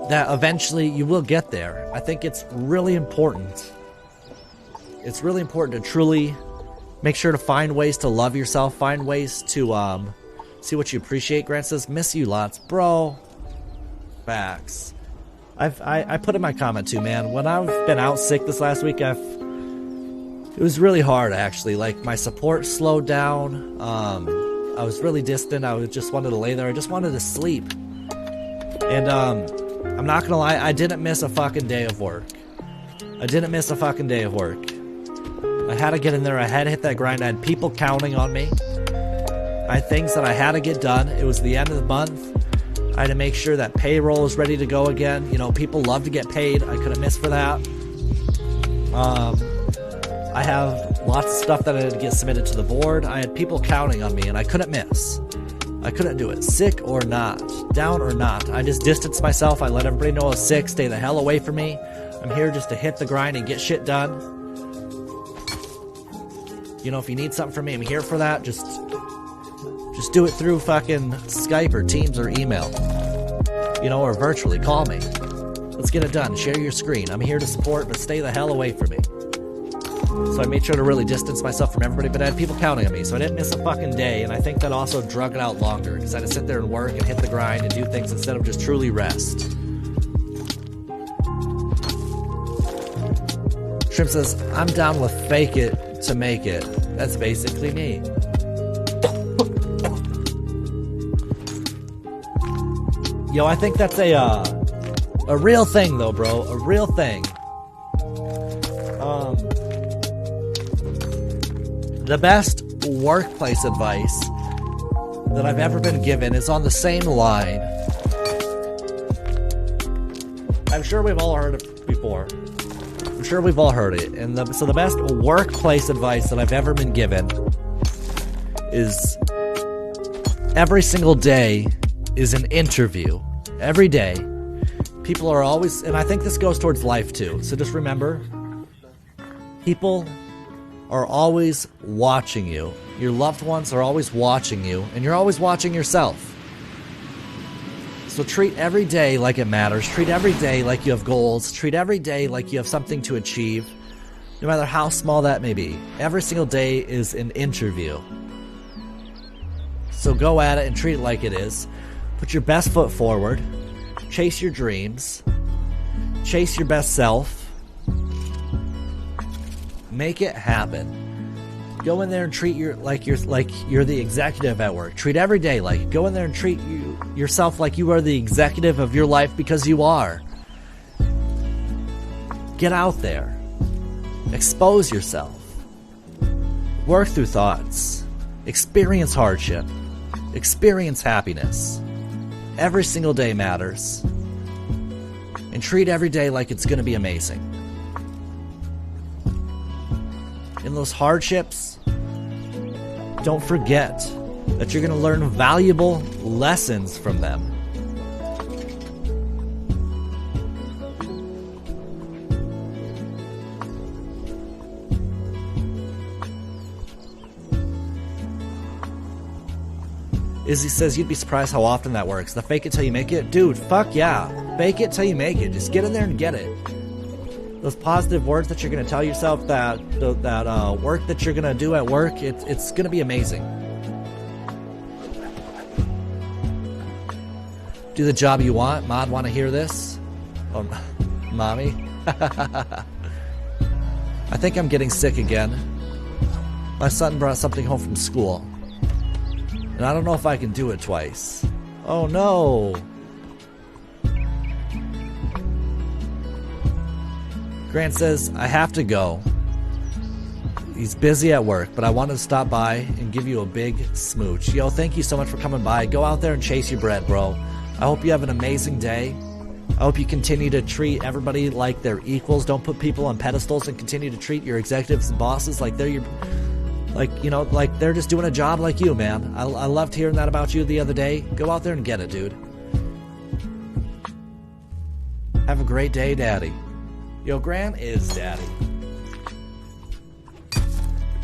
that eventually you will get there. I think it's really important. It's really important to truly make sure to find ways to love yourself, find ways to see what you appreciate. Grant says, miss you lots, bro. Facts. I put in my comment too, man. When I've been out sick this last week, it was really hard, actually. Like, my support slowed down. I was really distant. I just wanted to lay there. I just wanted to sleep. And I'm not gonna lie, I didn't miss a fucking day of work. I didn't miss a fucking day of work. I had to get in there. I had to hit that grind. I had people counting on me. I had things that I had to get done. It was the end of the month. I had to make sure that payroll was ready to go again. You know, people love to get paid. I couldn't miss for that. I have lots of stuff that I had to get submitted to the board. I had people counting on me, and I couldn't miss. I couldn't do it. Sick or not, down or not. I just distanced myself. I let everybody know I was sick. Stay the hell away from me. I'm here just to hit the grind and get shit done. You know, if you need something from me, I'm here for that. Just do it through fucking Skype or Teams or email. You know, or virtually. Call me. Let's get it done. Share your screen. I'm here to support, but stay the hell away from me. So I made sure to really distance myself from everybody, but I had people counting on me, so I didn't miss a fucking day, and I think that also drug it out longer, because I had to sit there and work and hit the grind and do things instead of just truly rest. Shrimp says, I'm down with fake it to make it. That's basically me. Yo, I think that's a real thing, though, bro. A real thing. The best workplace advice that I've ever been given is on the same line. I'm sure we've all heard it before. I'm sure we've all heard it. And so the best workplace advice that I've ever been given is every single day is an interview. Every day. People are always, and I think this goes towards life too. So just remember, people are always watching you. Your loved ones are always watching you, and you're always watching yourself. So treat every day like it matters. Treat every day like you have goals. Treat every day like you have something to achieve, no matter how small that may be. Every single day is an interview. So go at it and treat it like it is. Put your best foot forward. Chase your dreams. Chase your best self. Make it happen. Go in there and treat you're the executive at work. Treat every day like, go in there and treat yourself like you are the executive of your life, because you are. Get out there. Expose yourself. Work through thoughts. Experience hardship. Experience happiness. Every single day matters. And treat every day like it's going to be amazing. In those hardships, don't forget that you're going to learn valuable lessons from them. Izzy says you'd be surprised how often that works. The fake it till you make it? Dude, fuck yeah. Fake it till you make it. Just get in there and get it. Those positive words that you're going to tell yourself, that work that you're going to do at work, it's going to be amazing. Do the job you want. Mod, want to hear this? Oh, mommy? I think I'm getting sick again. My son brought something home from school. And I don't know if I can do it twice. Oh no! Grant says, I have to go. He's busy at work, but I wanted to stop by and give you a big smooch. Yo, thank you so much for coming by. Go out there and chase your bread, bro. I hope you have an amazing day. I hope you continue to treat everybody like they're equals. Don't put people on pedestals, and continue to treat your executives and bosses like they're your... like they're just doing a job like you, man. I loved hearing that about you the other day. Go out there and get it, dude. Have a great day, Daddy. Yo, Grant is Daddy.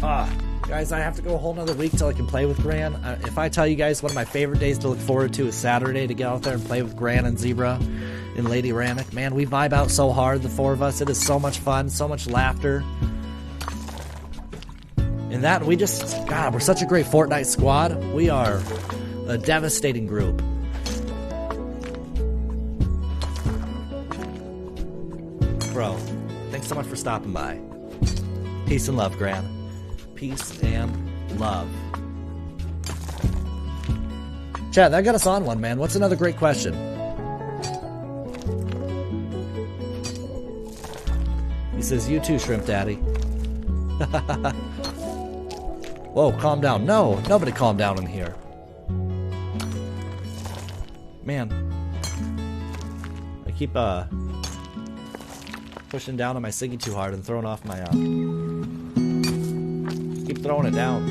Guys, I have to go a whole nother week till I can play with Grant. If I tell you guys, one of my favorite days to look forward to is Saturday, to get out there and play with Grant and Zebra and Lady Rannoch. Man, we vibe out so hard, the four of us. It is so much fun, so much laughter. And that, we just, God, we're such a great Fortnite squad. We are a devastating group. Bro, thanks so much for stopping by. Peace and love, Grant. Peace and love. Chat, that got us on one, man. What's another great question? He says, you too, Shrimp Daddy. Whoa, calm down. No, nobody calm down in here. Man. I keep, pushing down on my singing too hard and throwing off my, keep throwing it down.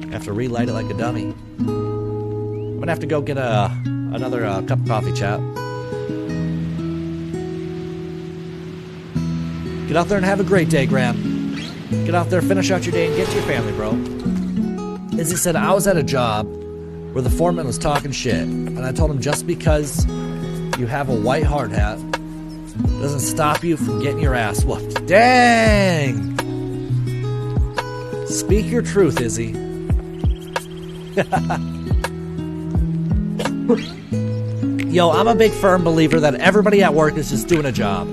I have to relight it like a dummy. I'm gonna have to go get, another, cup of coffee, chat. Get out there and have a great day, Graham. Get out there, finish out your day, and get to your family, bro. Izzy said, I was at a job where the foreman was talking shit, and I told him just because you have a white hard hat doesn't stop you from getting your ass whooped. Dang! Speak your truth, Izzy. Yo, I'm a big firm believer that everybody at work is just doing a job.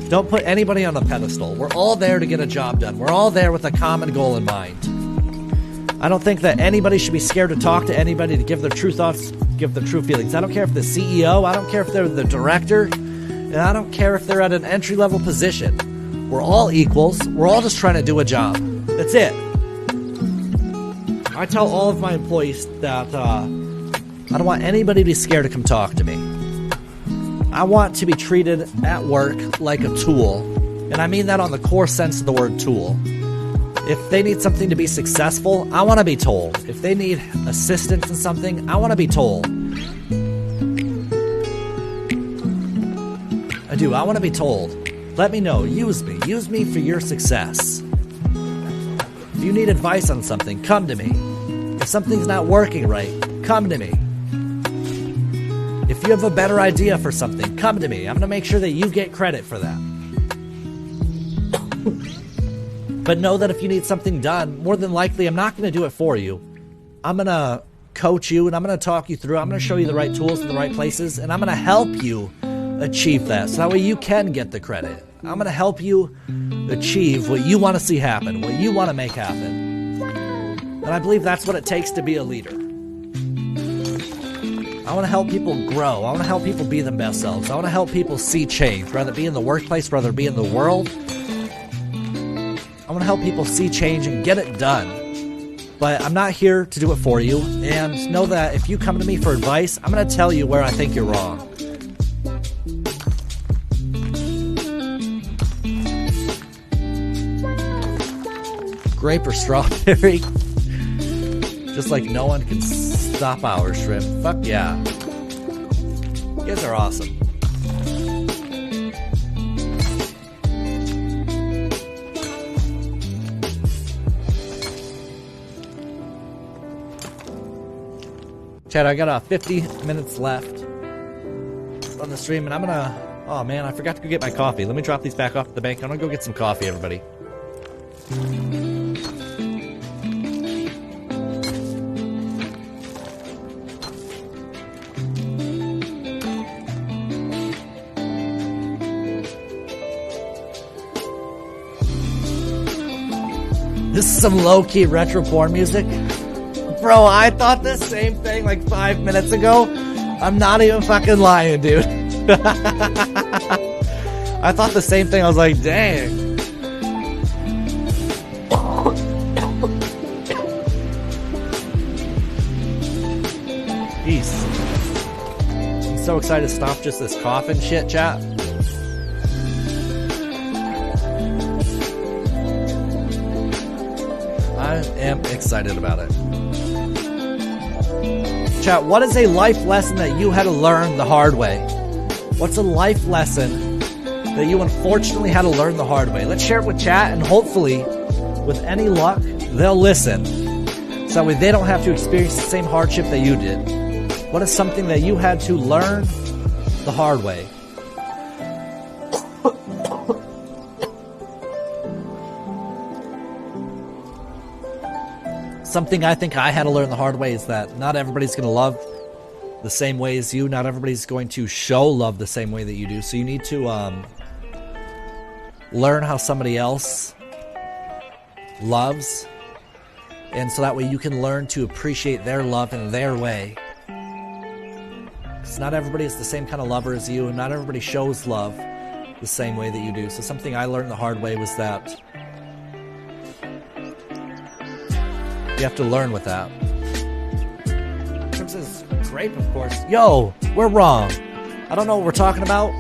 Don't put anybody on a pedestal. We're all there to get a job done. We're all there with a common goal in mind. I don't think that anybody should be scared to talk to anybody, to give their true thoughts, give their true feelings. I don't care if they're the CEO, I don't care if they're the director, and I don't care if they're at an entry-level position. We're all equals. We're all just trying to do a job. That's it. I tell all of my employees that I don't want anybody to be scared to come talk to me. I want to be treated at work like a tool, and I mean that on the core sense of the word tool. If they need something to be successful, I want to be told. If they need assistance in something, I want to be told. I do. I want to be told. Let me know. Use me. Use me for your success. If you need advice on something, come to me. If something's not working right, come to me. If you have a better idea for something, come to me. I'm going to make sure that you get credit for that. But know that if you need something done, more than likely I'm not going to do it for you. I'm going to coach you, and I'm going to talk you through. I'm going to show you the right tools in the right places, and I'm going to help you achieve that. So that way you can get the credit. I'm going to help you achieve what you want to see happen, what you want to make happen. And I believe that's what it takes to be a leader. I want to help people grow. I want to help people be their best selves. I want to help people see change, whether it be in the workplace, whether it be in the world. I want to help people see change and get it done. But I'm not here to do it for you. And know that if you come to me for advice, I'm going to tell you where I think you're wrong. Grape or strawberry? Just like no one can stop our shrimp. Fuck yeah. You guys are awesome. Chad, I got 50 minutes left on the stream, and I'm gonna... Oh man, I forgot to go get my coffee. Let me drop these back off at the bank. I'm gonna go get some coffee, everybody. This is some low-key retro porn music. Bro, I thought the same thing like 5 minutes ago. I'm not even fucking lying, dude. I thought the same thing. I was like, dang. Peace. I'm so excited to stop just this coughing shit, chat. I am excited about it. Chat, what is a life lesson that you had to learn the hard way? What's a life lesson that you unfortunately had to learn the hard way? Let's share it with chat, and hopefully, with any luck, they'll listen. So that way they don't have to experience the same hardship that you did. What is something that you had to learn the hard way? Something I think I had to learn the hard way is that not everybody's going to love the same way as you. Not everybody's going to show love the same way that you do. So you need to learn how somebody else loves. And so that way you can learn to appreciate their love in their way. Because not everybody is the same kind of lover as you. And not everybody shows love the same way that you do. So something I learned the hard way was that you have to learn with that. Crimson's grape, of course. Yo, we're wrong. I don't know what we're talking about.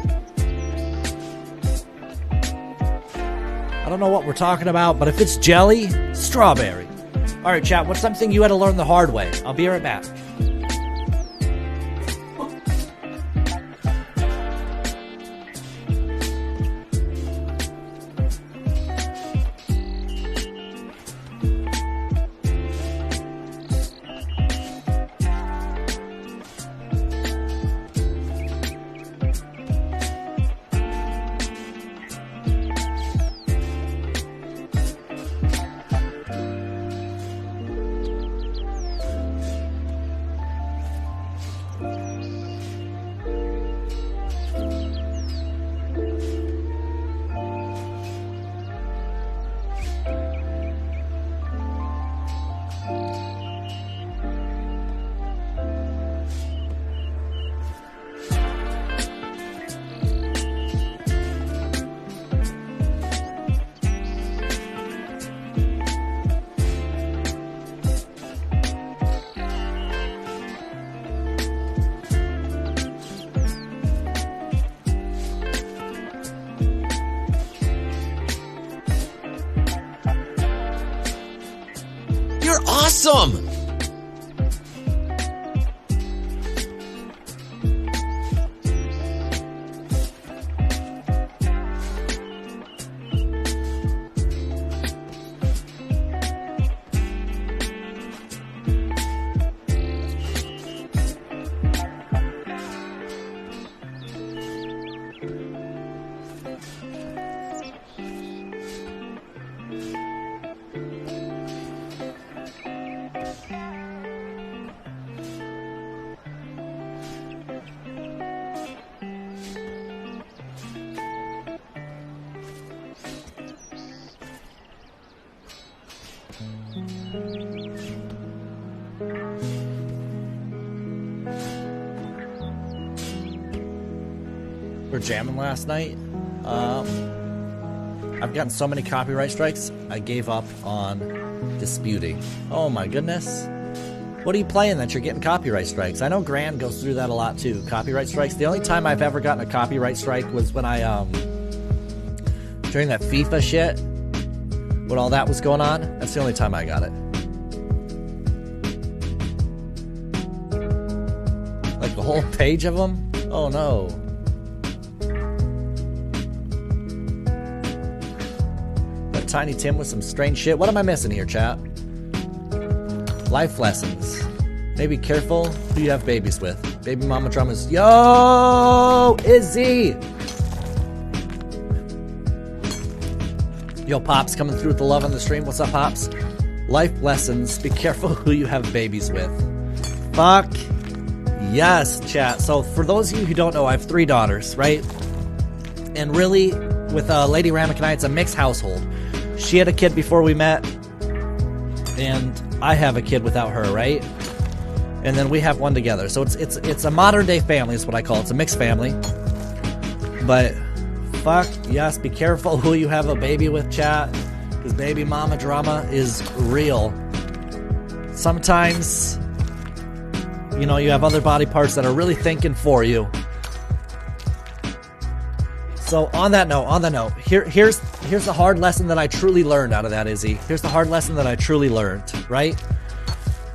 I don't know what we're talking about, but if it's jelly, strawberry. Alright, chat, what's something you had to learn the hard way? I'll be right back. You're awesome! for jamming last night. I've gotten so many copyright strikes, I gave up on disputing. Oh my goodness. What are you playing that you're getting copyright strikes? I know Grand goes through that a lot too, copyright strikes. The only time I've ever gotten a copyright strike was when I, during that FIFA shit, when all that was going on. That's the only time I got it. Like the whole page of them? Oh no. That Tiny Tim with some strange shit. What am I missing here, chat? Life lessons. Maybe careful who you have babies with. Baby mama dramas. Yo, Izzy! Yo, Pops coming through with the love on the stream. What's up, Pops? Life lessons. Be careful who you have babies with. Fuck yes, chat. So for those of you who don't know, I have 3 daughters, right? And really, with Lady Ramek and I, it's a mixed household. She had a kid before we met, and I have a kid without her, right? And then we have one together. So it's a modern day family is what I call it. It's a mixed family. But fuck yes, be careful who you have a baby with, chat, because baby mama drama is real. Sometimes, you know, you have other body parts that are really thinking for you. So on that note, here's the hard lesson that I truly learned out of that, Izzy. Here's the hard lesson that I truly learned, right?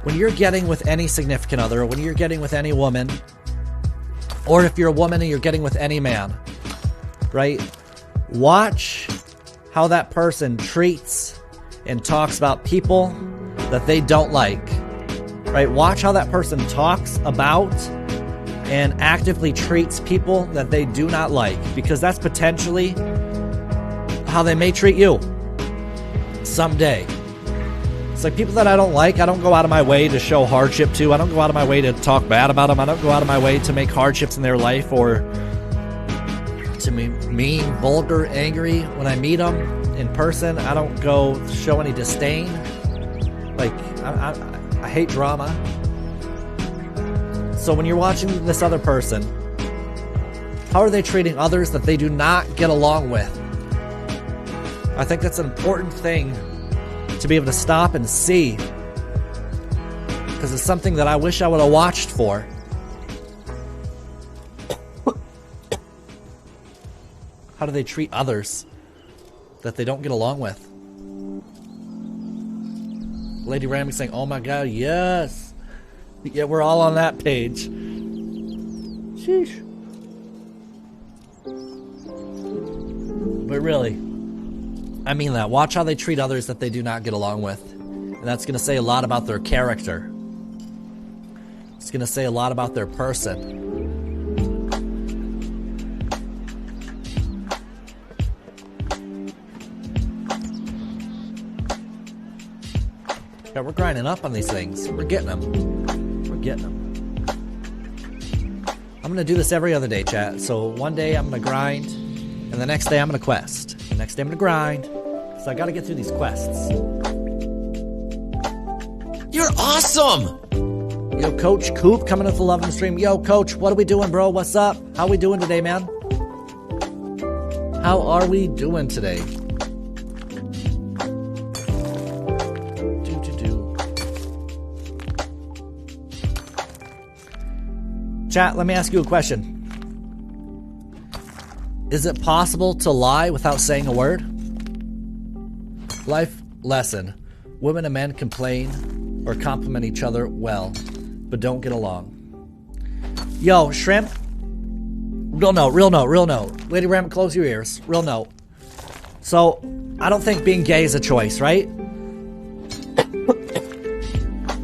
When you're getting with any significant other, or when you're getting with any woman, or if you're a woman and you're getting with any man, right? Watch how that person treats and talks about people that they don't like, right? Watch how that person talks about and actively treats people that they do not like, because that's potentially how they may treat you someday. It's like people that I don't like, I don't go out of my way to show hardship to. I don't go out of my way to talk bad about them. I don't go out of my way to make hardships in their life or to be mean, vulgar, angry when I meet them in person. I don't go show any disdain. Like, I hate drama. So when you're watching this other person, how are they treating others that they do not get along with? I think that's an important thing to be able to stop and see, because it's something that I wish I would have watched for. How do they treat others that they don't get along with? Lady Ramek saying, oh my god, yes. Yeah, we're all on that page. Sheesh. But really, I mean that. Watch how they treat others that they do not get along with. And that's going to say a lot about their character. It's going to say a lot about their person. Yeah, we're grinding up on these things. We're getting them. We're getting them. I'm going to do this every other day, chat. So one day I'm going to grind, and the next day I'm going to quest. The next day I'm going to grind. So I got to get through these quests. You're awesome! Yo, Coach Coop coming with the love in the stream. Yo, Coach, what are we doing, bro? What's up? How we doing today, man? How are we doing today? Chat, let me ask you a question. Is it possible to lie without saying a word? Life lesson. Women and men complain or compliment each other well, but don't get along. Yo, Shrimp. Real note. Lady Ramek, close your ears. Real note. So, I don't think being gay is a choice, right?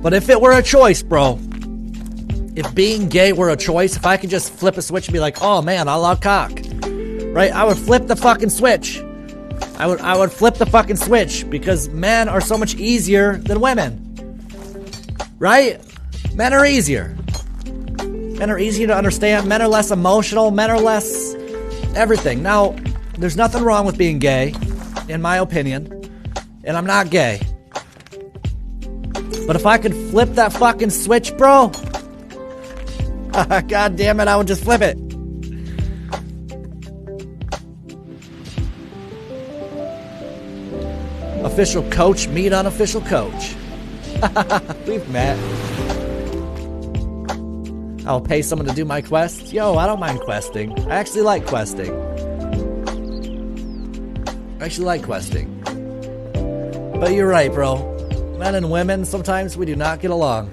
But if it were a choice, bro, if being gay were a choice, if I could just flip a switch and be like, oh man, I love cock, right? I would flip the fucking switch. I would flip the fucking switch, because men are so much easier than women, right? Men are easier. Men are easier to understand. Men are less emotional. Men are less everything. Now, there's nothing wrong with being gay, in my opinion, and I'm not gay. But if I could flip that fucking switch, bro, god damn it, I would just flip it. Unofficial coach, meet unofficial coach. We've met. I'll pay someone to do my quest. Yo, I don't mind questing. I actually like questing. But you're right, bro. Men and women, sometimes we do not get along.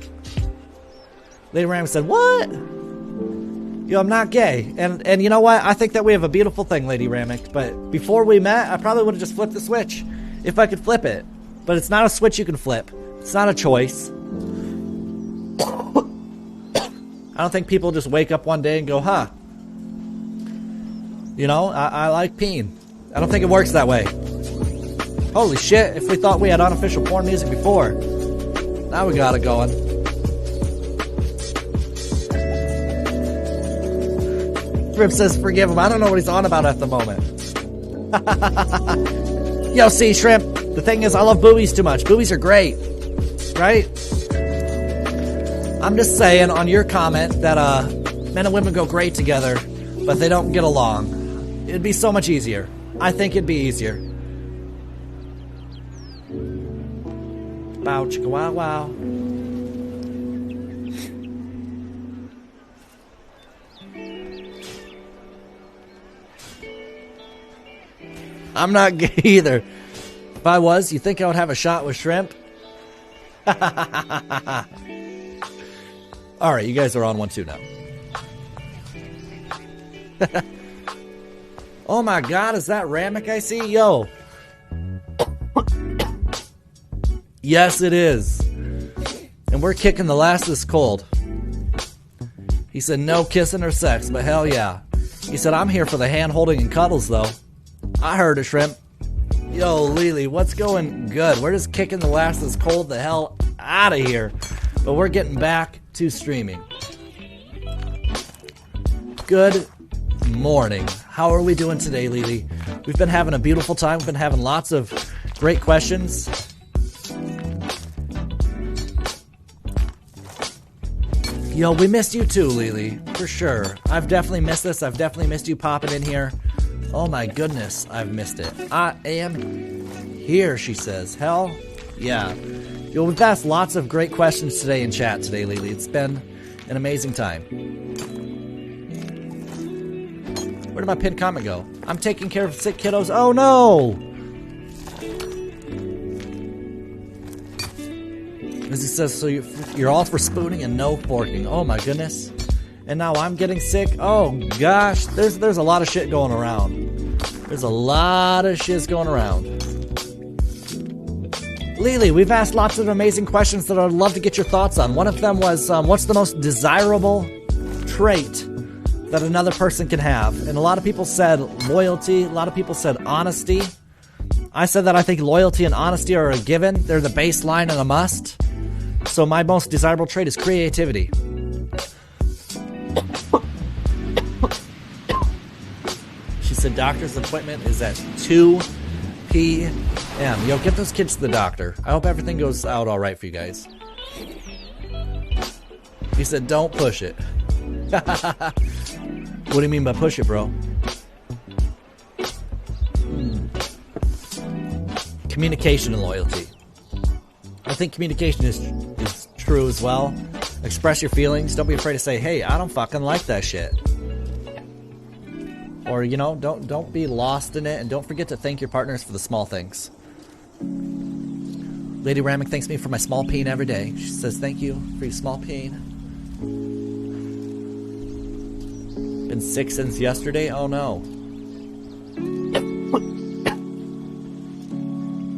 Lady Ram said, what? Yo, I'm not gay. And you know what? I think that we have a beautiful thing, Lady Ramick. But before we met, I probably would have just flipped the switch. If I could flip it. But it's not a switch you can flip. It's not a choice. I don't think people just wake up one day and go, huh. You know, I like peeing. I don't think it works that way. Holy shit, if we thought we had unofficial porn music before. Now we got it going. Rip says forgive him. I don't know what he's on about at the moment. Yo, see, Shrimp, the thing is I love boobies too much. Boobies are great. Right? I'm just saying on your comment that men and women go great together, but they don't get along. It'd be so much easier. I think it'd be easier. Bow chicka wow wow. I'm not gay either. If I was, you think I would have a shot with Shrimp? Alright, you guys are on one too now. Oh my god, is that Ramick I see? Yo. Yes, it is. And we're kicking the last of this cold. He said no kissing or sex, but hell yeah. He said I'm here for the hand holding and cuddles though. I heard it, Shrimp. Yo, Lily, what's going good? We're just kicking the last of this cold the hell out of here. But we're getting back to streaming. Good morning. How are we doing today, Lily? We've been having a beautiful time. We've been having lots of great questions. Yo, we missed you too, Lily. For sure. I've definitely missed this. I've definitely missed you popping in here. Oh my goodness, I've missed it. I am here, she says. Hell yeah. Yo, we've asked lots of great questions today in chat today, Lily. It's been an amazing time. Where did my pinned comment go? I'm taking care of sick kiddos. Oh no! As he says, so you're all for spooning and no forking. Oh my goodness. And now I'm getting sick. Oh gosh, there's a lot of shit going around. There's a lot of shit going around. Lily, we've asked lots of amazing questions that I'd love to get your thoughts on. One of them was, what's the most desirable trait that another person can have? And a lot of people said loyalty. A lot of people said honesty. I said that I think loyalty and honesty are a given. They're the baseline and a must. So my most desirable trait is creativity. She said doctor's appointment is at 2 p.m. Yo, get those kids to the doctor. I hope everything goes out all right for you guys. He said don't push it. What do you mean by push it, bro? Communication and loyalty. I think communication is true as well. Express your feelings. Don't be afraid to say, hey, I don't fucking like that shit. Or, you know, don't be lost in it, and don't forget to thank your partners for the small things. Lady Ramick thanks me for my small peen every day. She says thank you for your small peen. Been sick since yesterday? Oh no.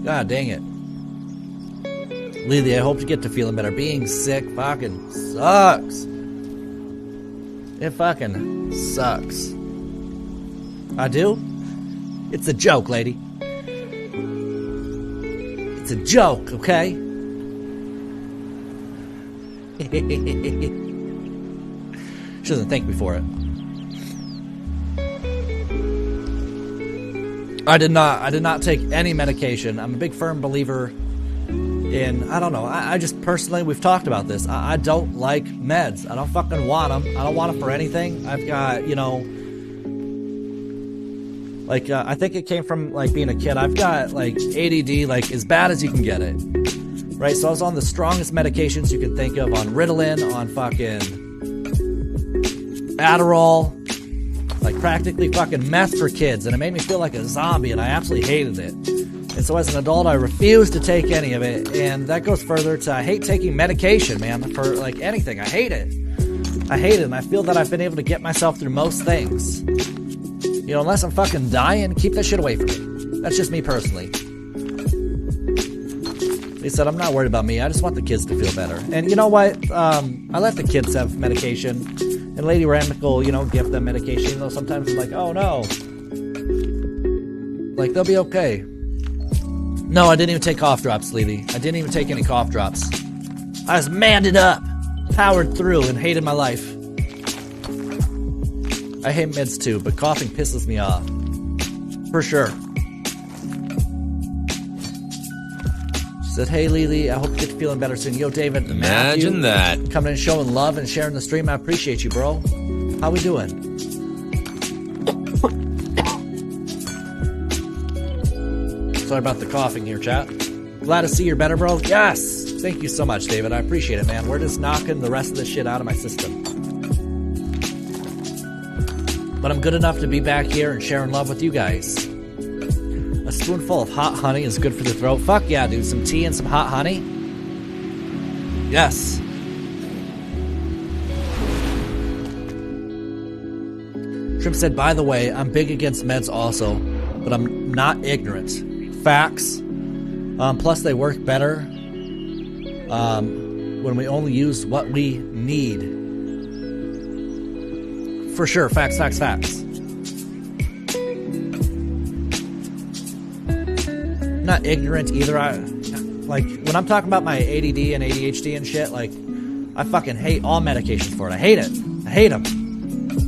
God dang it. Lily, I hope you get to feeling better. Being sick fucking sucks. It fucking sucks. I do? It's a joke, lady. It's a joke, okay? She doesn't thank me for it. I did not take any medication. I'm a big firm believer in, I don't know, I just personally, we've talked about this. I don't like meds. I don't fucking want them. I don't want them for anything. I've got, you know, Like, I think it came from, like, being a kid. I've got, like, ADD, like, as bad as you can get it. Right? So I was on the strongest medications you could think of, on Ritalin, on fucking Adderall, like, practically fucking meth for kids. And it made me feel like a zombie, and I absolutely hated it. And so as an adult, I refused to take any of it. And that goes further to, I hate taking medication, man, for, like, anything. I hate it. I hate it, and I feel that I've been able to get myself through most things. You know, unless I'm fucking dying, keep that shit away from me. That's just me personally. He said, I'm not worried about me. I just want the kids to feel better. And you know what? I let the kids have medication. And Lady Ramic will, you know, give them medication. Even though sometimes I'm like, oh no. Like, they'll be okay. No, I didn't even take cough drops, Lily. I didn't even take any cough drops. I just manned it up, powered through, and hated my life. I hate meds too, but coughing pisses me off. For sure. She said, hey Lily, I hope you get to feeling better soon. Yo, David, Imagine Matthew, that. coming and showing love and sharing the stream. I appreciate you, bro. How we doing? Sorry about the coughing here, chat. Glad to see you're better, bro. Yes! Thank you so much, David. I appreciate it, man. We're just knocking the rest of this shit out of my system. But I'm good enough to be back here and sharing love with you guys. A spoonful of hot honey is good for the throat. Fuck yeah, dude. Some tea and some hot honey. Yes. Trim said, by the way, I'm big against meds also, but I'm not ignorant. Facts. Plus, they work better when we only use what we need. For sure. Facts, facts, facts. I'm not ignorant either. Like, when I'm talking about my ADD and ADHD and shit, like, I fucking hate all medications for it. I hate it. I hate them.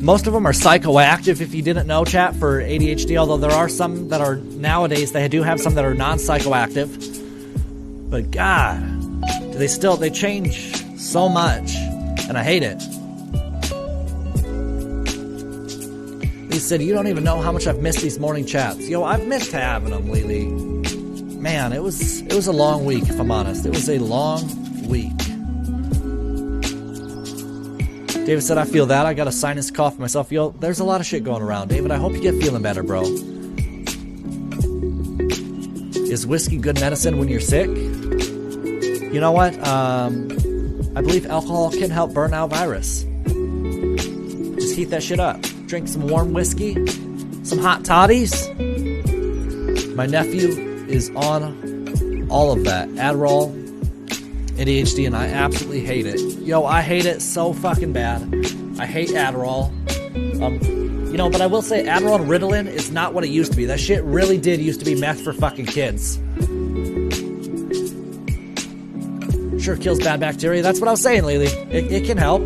Most of them are psychoactive, if you didn't know, chat, for ADHD, although there are some that are, nowadays, they do have some that are non-psychoactive. But God, they change so much, and I hate it. He said, you don't even know how much I've missed these morning chats. Yo, I've missed having them lately. Man, it was a long week, if I'm honest. It was a long week. David said, I feel that. I got a sinus cough myself. Yo, there's a lot of shit going around. David, I hope you get feeling better, bro. Is whiskey good medicine when you're sick? You know what? I believe alcohol can help burn out virus. Just heat that shit up. Drink some warm whiskey, some hot toddies. My nephew is on all of that. Adderall, ADHD, and I absolutely hate it. Yo, I hate it so fucking bad. I hate Adderall. You know, but I will say Adderall and Ritalin is not what it used to be. That shit really did used to be meth for fucking kids. Sure kills bad bacteria. That's what I was saying, Lily. It can help.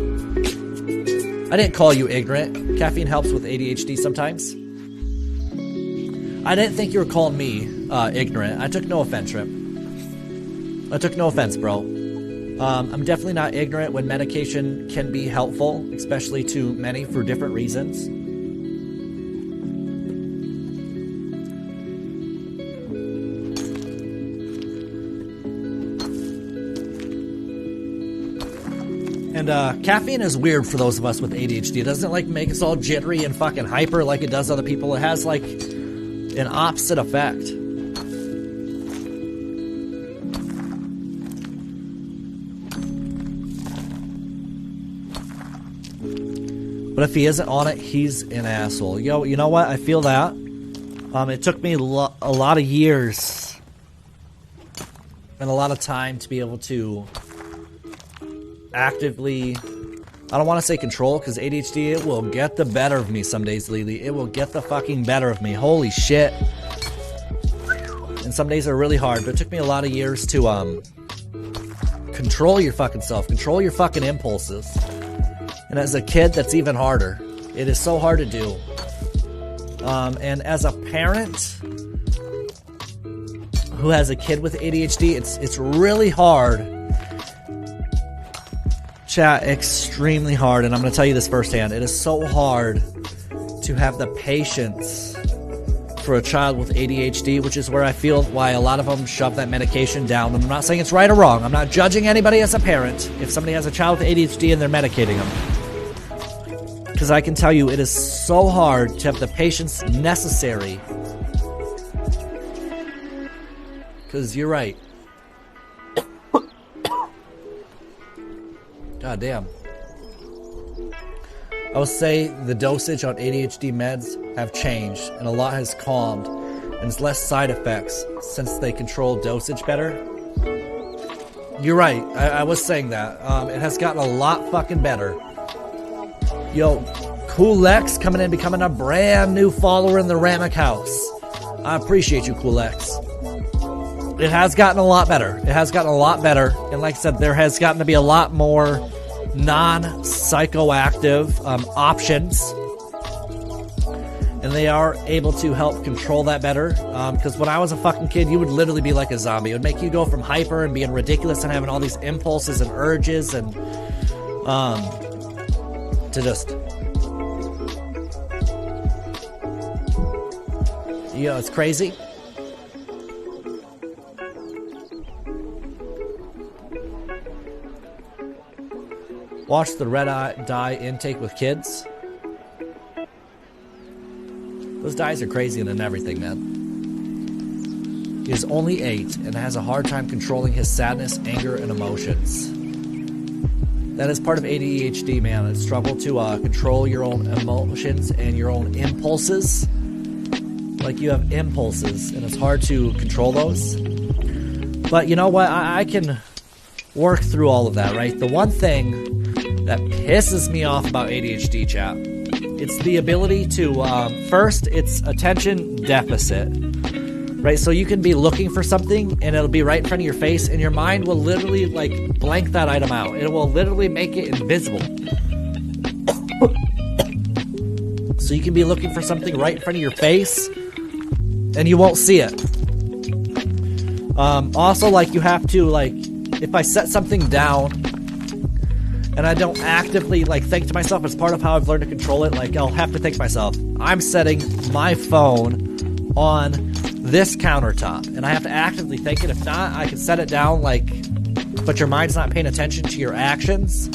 I didn't call you ignorant. Caffeine helps with ADHD sometimes. I didn't think you were calling me ignorant. I took no offense, Trip. I took no offense, bro. I'm definitely not ignorant when medication can be helpful, especially to many for different reasons. And caffeine is weird for those of us with ADHD. It doesn't like make us all jittery and fucking hyper like it does other people. It has like an opposite effect. But if he isn't on it, he's an asshole. Yo, you know what? I feel that. It took me a lot of years and a lot of time to be able to actively, I don't want to say control, because ADHD, it will get the better of me some days, Lily. It will get the fucking better of me. Holy shit. And some days are really hard, but it took me a lot of years to control your fucking self, control your fucking impulses. And as a kid, that's even harder. It is so hard to do. And as a parent who has a kid with ADHD, it's really hard. Chat, extremely hard, and I'm going to tell you this firsthand. It is so hard to have the patience for a child with ADHD, which is where I feel why a lot of them shove that medication down. And I'm not saying it's right or wrong. I'm not judging anybody as a parent if somebody has a child with ADHD and they're medicating them. Because I can tell you, it is so hard to have the patience necessary. Because you're right. God damn. I would say the dosage on ADHD meds have changed, and a lot has calmed, and it's less side effects since they control dosage better. You're right. I was saying that. It has gotten a lot fucking better. Yo, Cool X coming in, becoming a brand new follower in the Ramic house. I appreciate you, Cool X. It has gotten a lot better. It has gotten a lot better. And like I said, there has gotten to be a lot more non-psychoactive options. And they are able to help control that better. Because when I was a fucking kid, you would literally be like a zombie. It would make you go from hyper and being ridiculous and having all these impulses and urges and to just... You know, it's crazy. Watch the red dye intake with kids. Those dyes are crazy and everything, man. He is only 8 and has a hard time controlling his sadness, anger, and emotions. That is part of ADHD, man. A struggle to control your own emotions and your own impulses. Like, you have impulses, and it's hard to control those. But you know what? I can work through all of that, right? The one thing that pisses me off about ADHD, chat, it's the ability to, first, it's attention deficit, right? So you can be looking for something, and it'll be right in front of your face, and your mind will literally, like, blank that item out. It will literally make it invisible. So you can be looking for something right in front of your face, and you won't see it. Also, like, you have to, like, if I set something down and I don't actively, like, think to myself, as part of how I've learned to control it, like, I'll have to think to myself, I'm setting my phone on this countertop, and I have to actively think it. If not, I can set it down, like, but your mind's not paying attention to your actions.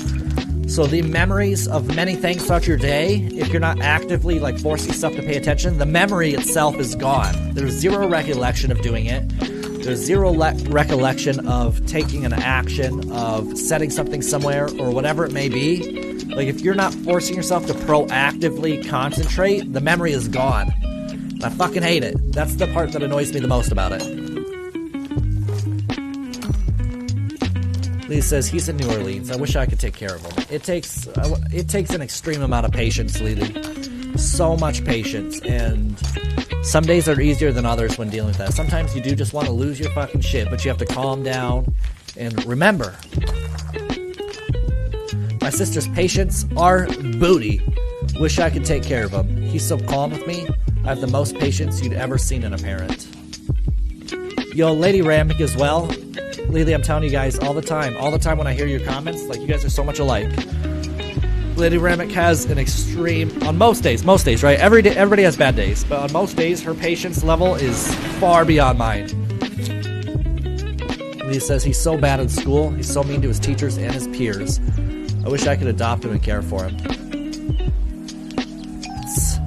So the memories of many things throughout your day, if you're not actively, like, forcing stuff to pay attention, the memory itself is gone. There's zero recollection of doing it. There's zero recollection of taking an action, of setting something somewhere, or whatever it may be. Like, if you're not forcing yourself to proactively concentrate, the memory is gone. And I fucking hate it. That's the part that annoys me the most about it. Lee says he's in New Orleans. I wish I could take care of him. It takes an extreme amount of patience, Lily. So much patience, and some days are easier than others when dealing with that. Sometimes you do just want to lose your fucking shit, but you have to calm down and remember, my sister's patience are booty. Wish I could take care of him. He's so calm with me. I have the most patience you'd ever seen in a parent. Yo, Lady Ramic as well. Lily, I'm telling you guys all the time when I hear your comments, like, you guys are so much alike. Lady Ramic has an extreme, on most days, right? Every day, everybody has bad days, but on most days, her patience level is far beyond mine. Lee says he's so bad in school, he's so mean to his teachers and his peers. I wish I could adopt him and care for him. It's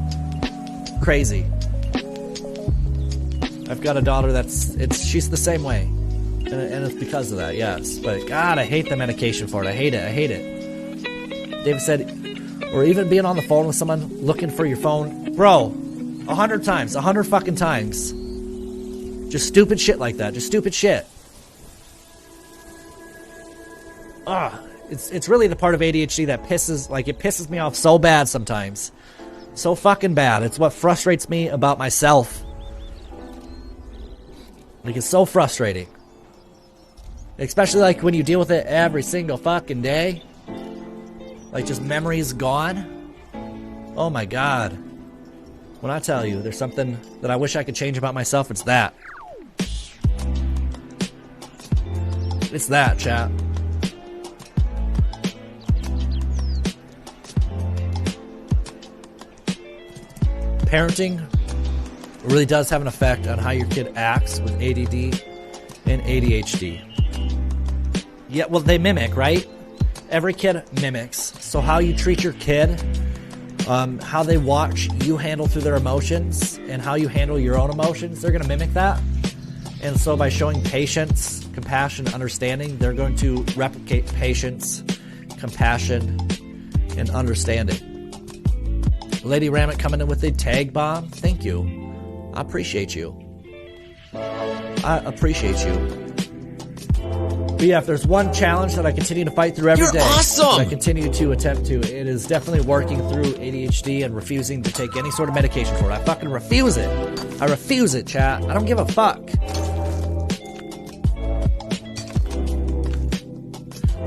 crazy. I've got a daughter she's the same way. And it's because of that, yes. But God, I hate the medication for it. I hate it. David said, or even being on the phone with someone looking for your phone. Bro, 100 times, 100 fucking times. Just stupid shit like that. Just stupid shit. It's really the part of ADHD that pisses me off so bad sometimes. So fucking bad. It's what frustrates me about myself. Like, it's so frustrating. Especially, like, when you deal with it every single fucking day. Like, just memories gone. Oh my God. When I tell you there's something that I wish I could change about myself, it's that. It's that, chat. Parenting It really does have an effect on how your kid acts with ADD and ADHD. Yeah, well, they mimic, right? Every kid mimics. So how you treat your kid, how they watch you handle through their emotions, and how you handle your own emotions, they're going to mimic that. And so by showing patience, compassion, understanding, they're going to replicate patience, compassion, and understanding. Lady Ramit coming in with a tag bomb. Thank you. I appreciate you. I appreciate you. But yeah, if there's one challenge that I continue to fight through every day, awesome! I continue to attempt to, it is definitely working through ADHD and refusing to take any sort of medication for it. I fucking refuse it. I refuse it, chat. I don't give a fuck.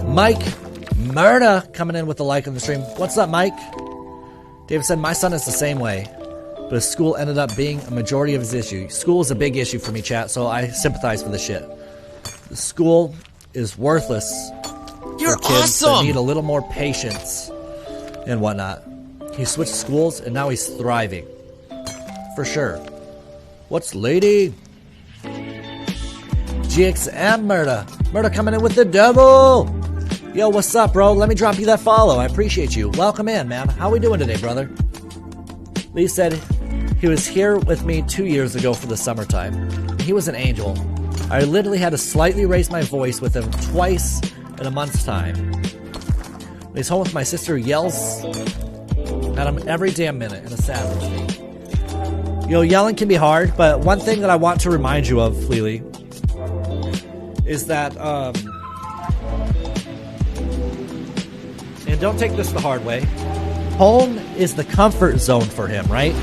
Mike Murda coming in with a like on the stream. What's up, Mike? David said, my son is the same way, but his school ended up being a majority of his issue. School is a big issue for me, chat, so I sympathize for this shit. The school is worthless You're for kids that awesome! need a little more patience and whatnot. He switched schools, and now he's thriving. For sure. What's lady? GXM Murda. Murda coming in with the double. Yo, what's up, bro? Let me drop you that follow. I appreciate you. Welcome in, man. How we doing today, brother? Lee said he was here with me 2 years ago for the summertime. He was an angel. I literally had to slightly raise my voice with him twice in a month's time. When he's home with my sister, yells at him every damn minute, and it's sad for me. Yo, yelling can be hard, but one thing that I want to remind you of, Fleely, is that, and don't take this the hard way, home is the comfort zone for him, right?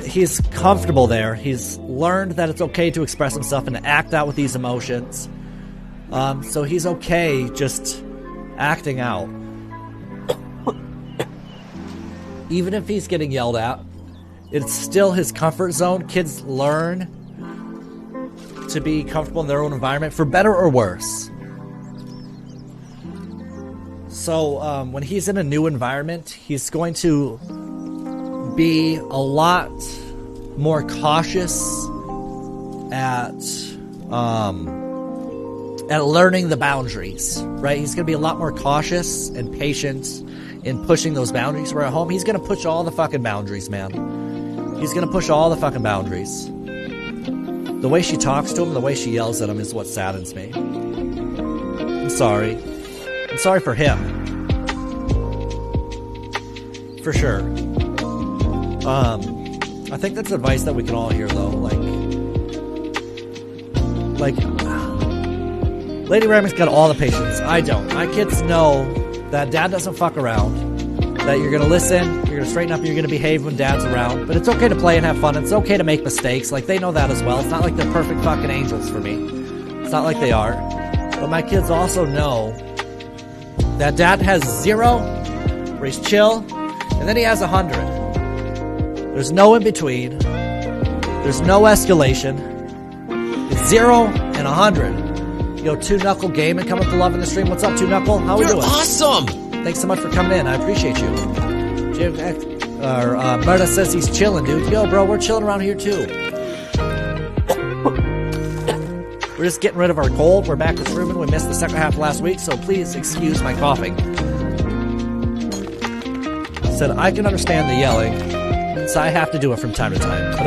He's comfortable there. He's learned that it's okay to express himself and to act out with these emotions. So he's okay just acting out. Even if he's getting yelled at, it's still his comfort zone. Kids learn to be comfortable in their own environment, for better or worse. So when he's in a new environment, he's going to be a lot more cautious at learning the boundaries, right? He's going to be a lot more cautious and patient in pushing those boundaries. Where at home, he's going to push all the fucking boundaries, man. He's going to push all the fucking boundaries. The way she talks to him, the way she yells at him is what saddens me. I'm sorry. I'm sorry for him. For sure. I think that's advice that we can all hear, though. Like, Lady Ramit's got all the patience. I don't. My kids know that dad doesn't fuck around. That you're gonna listen, you're gonna straighten up, and you're gonna behave when dad's around. But it's okay to play and have fun. It's okay to make mistakes. Like, they know that as well. It's not like they're perfect fucking angels for me. It's not like they are. But my kids also know that dad has 0, where he's chill, and then he has 100. There's no in between. There's no escalation. It's 0 and 100. Yo, 2 Knuckle Gaming coming up to love in the stream. What's up, 2 Knuckle? How we doing? You're awesome! Thanks so much for coming in. I appreciate you. Murda says he's chilling, dude. Yo, bro, we're chilling around here too. We're just getting rid of our cold. We're back to streaming. We missed the second half last week, so please excuse my coughing. Said I can understand the yelling, so I have to do it from time to time.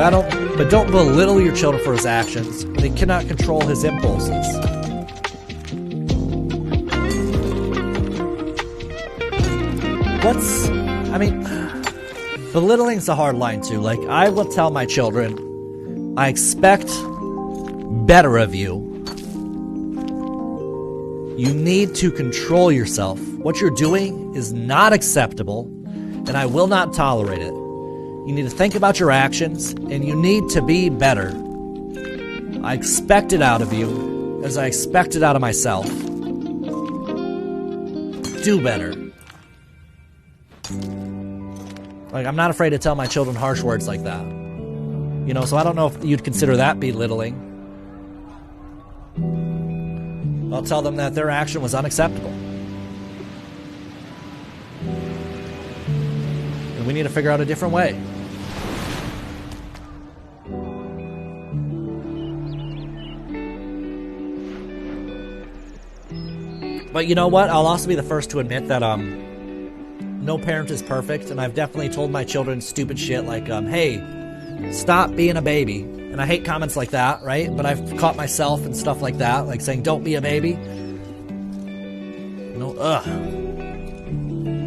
But don't belittle your children for his actions. They cannot control his impulses. Belittling's a hard line too. Like, I will tell my children, I expect better of you. You need to control yourself. What you're doing is not acceptable, and I will not tolerate it. You need to think about your actions, and you need to be better. I expect it out of you, as I expect it out of myself. Do better. Like, I'm not afraid to tell my children harsh words like that. You know, so I don't know if you'd consider that belittling. I'll tell them that their action was unacceptable. And we need to figure out a different way. But you know what? I'll also be the first to admit that no parent is perfect, and I've definitely told my children stupid shit like, hey, stop being a baby. And I hate comments like that, right? But I've caught myself and stuff like that, like saying, don't be a baby.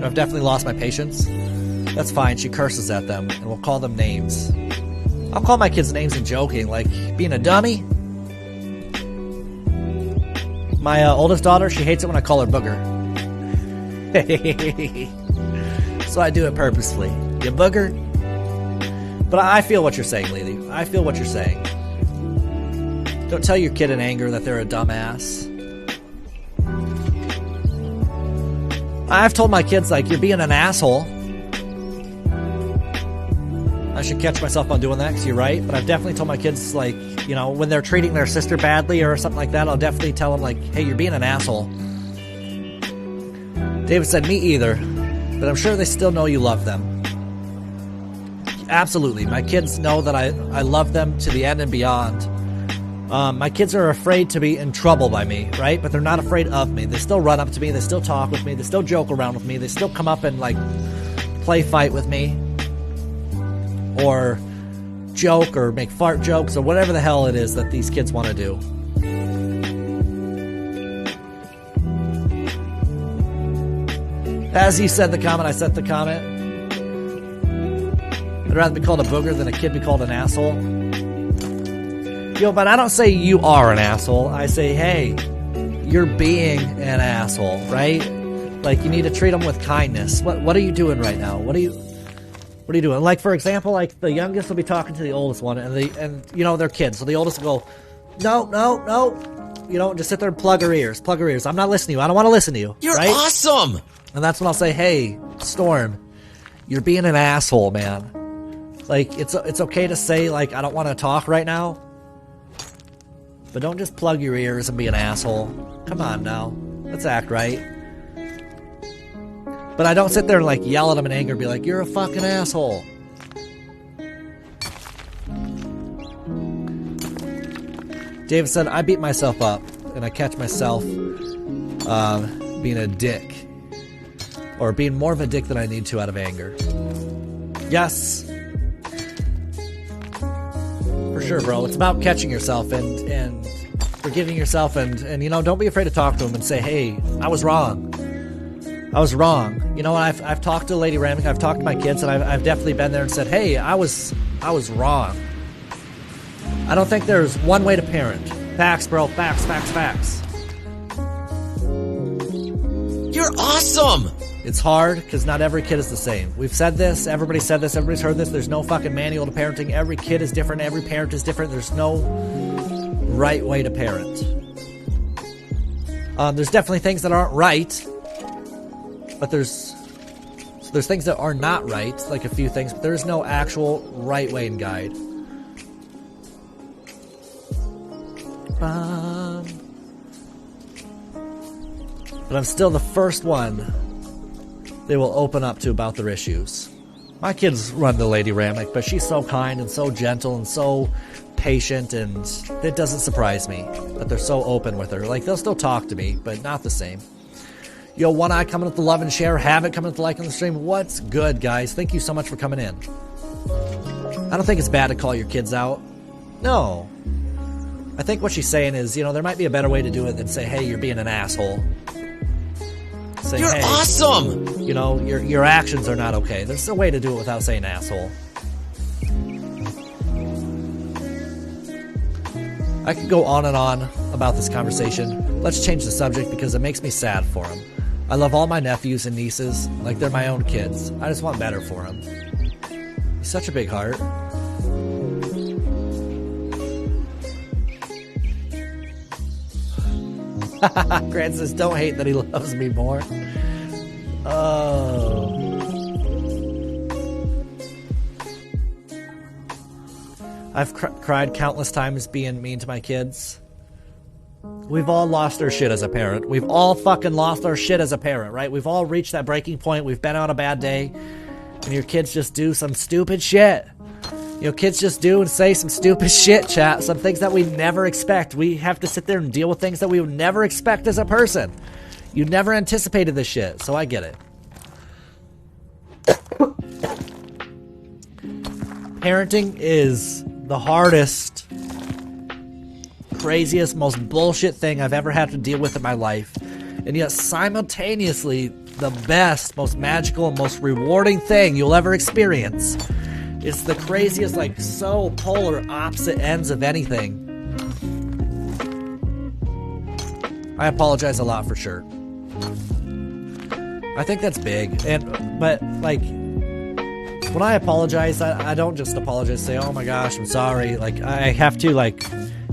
I've definitely lost my patience. That's fine. She curses at them, and we'll call them names. I'll call my kids names in joking, like being a dummy. My oldest daughter, she hates it when I call her booger. So I do it purposefully. You booger? But I feel what you're saying, Lily. I feel what you're saying. Don't tell your kid in anger that they're a dumbass. I've told my kids, like, you're being an asshole. I should catch myself on doing that, because you're right. But I've definitely told my kids, like, you know, when they're treating their sister badly or something like that, I'll definitely tell them, like, hey, you're being an asshole. David said, me either. But I'm sure they still know you love them. Absolutely. My kids know that I love them to the end and beyond. My kids are afraid to be in trouble by me, right? But they're not afraid of me. They still run up to me. They still talk with me. They still joke around with me. They still come up and, like, play fight with me. Or joke or make fart jokes or whatever the hell it is that these kids want to do. As you said the comment, I said the comment. I'd rather be called a booger than a kid be called an asshole. Yo, but I don't say you are an asshole. I say, hey, you're being an asshole, right? Like, you need to treat them with kindness. What are you doing right now? What are you doing? Like, for example, like, the youngest will be talking to the oldest one, and you know, they're kids. So the oldest will go, no. You know, just sit there and plug her ears. I'm not listening to you. I don't want to listen to you. You're right? awesome! And that's when I'll say, hey, Storm, you're being an asshole, man. Like, it's okay to say, like, I don't want to talk right now. But don't just plug your ears and be an asshole. Come on now. Let's act right. But I don't sit there and, like, yell at them in anger and be like, you're a fucking asshole. David said, I beat myself up, and I catch myself being a dick. Or being more of a dick than I need to out of anger. Yes. For sure, bro. It's about catching yourself and forgiving yourself and you know, don't be afraid to talk to him and say, hey, I was wrong. You know, I've talked to Lady Ramek, I've talked to my kids, and I've definitely been there and said, hey, I was wrong. I don't think there's one way to parent. Facts, bro. Facts. You're awesome! It's hard, because not every kid is the same. We've said this, everybody said this, everybody's heard this. There's no fucking manual to parenting. Every kid is different, every parent is different. There's no right way to parent. There's definitely things that aren't right, but there's things that are not right, like a few things, but there's no actual right way and guide. But I'm still the first one they will open up to about their issues. My kids run to Lady Ramek, but she's so kind and so gentle and so patient, and it doesn't surprise me that they're so open with her. Like, they'll still talk to me, but not the same. Yo, One Eye coming with the love and share. Havoc coming with the like on the stream. What's good, guys? Thank you so much for coming in. I don't think it's bad to call your kids out. No. I think what she's saying is, you know, there might be a better way to do it than say, hey, you're being an asshole. Say, you're hey, awesome! You know, your actions are not okay. There's a way to do it without saying asshole. I could go on and on about this conversation. Let's change the subject because it makes me sad for them. I love all my nephews and nieces like they're my own kids. I just want better for them. He's such a big heart. Grant says, don't hate that he loves me more. Oh. I've cried countless times being mean to my kids. We've all lost our shit as a parent. We've all fucking lost our shit as a parent, right? We've all reached that breaking point. We've been on a bad day. And your kids just do some stupid shit. You know, kids just do and say some stupid shit, chat. Some things that we never expect. We have to sit there and deal with things that we would never expect as a person. You never anticipated this shit, so I get it. Parenting is the hardest, craziest, most bullshit thing I've ever had to deal with in my life. And yet simultaneously, the best, most magical, and most rewarding thing you'll ever experience. It's the craziest, like, so polar opposite ends of anything. I apologize a lot for sure. I think that's big. But like, when I apologize, I don't just apologize, say, oh my gosh, I'm sorry. Like, I have to, like,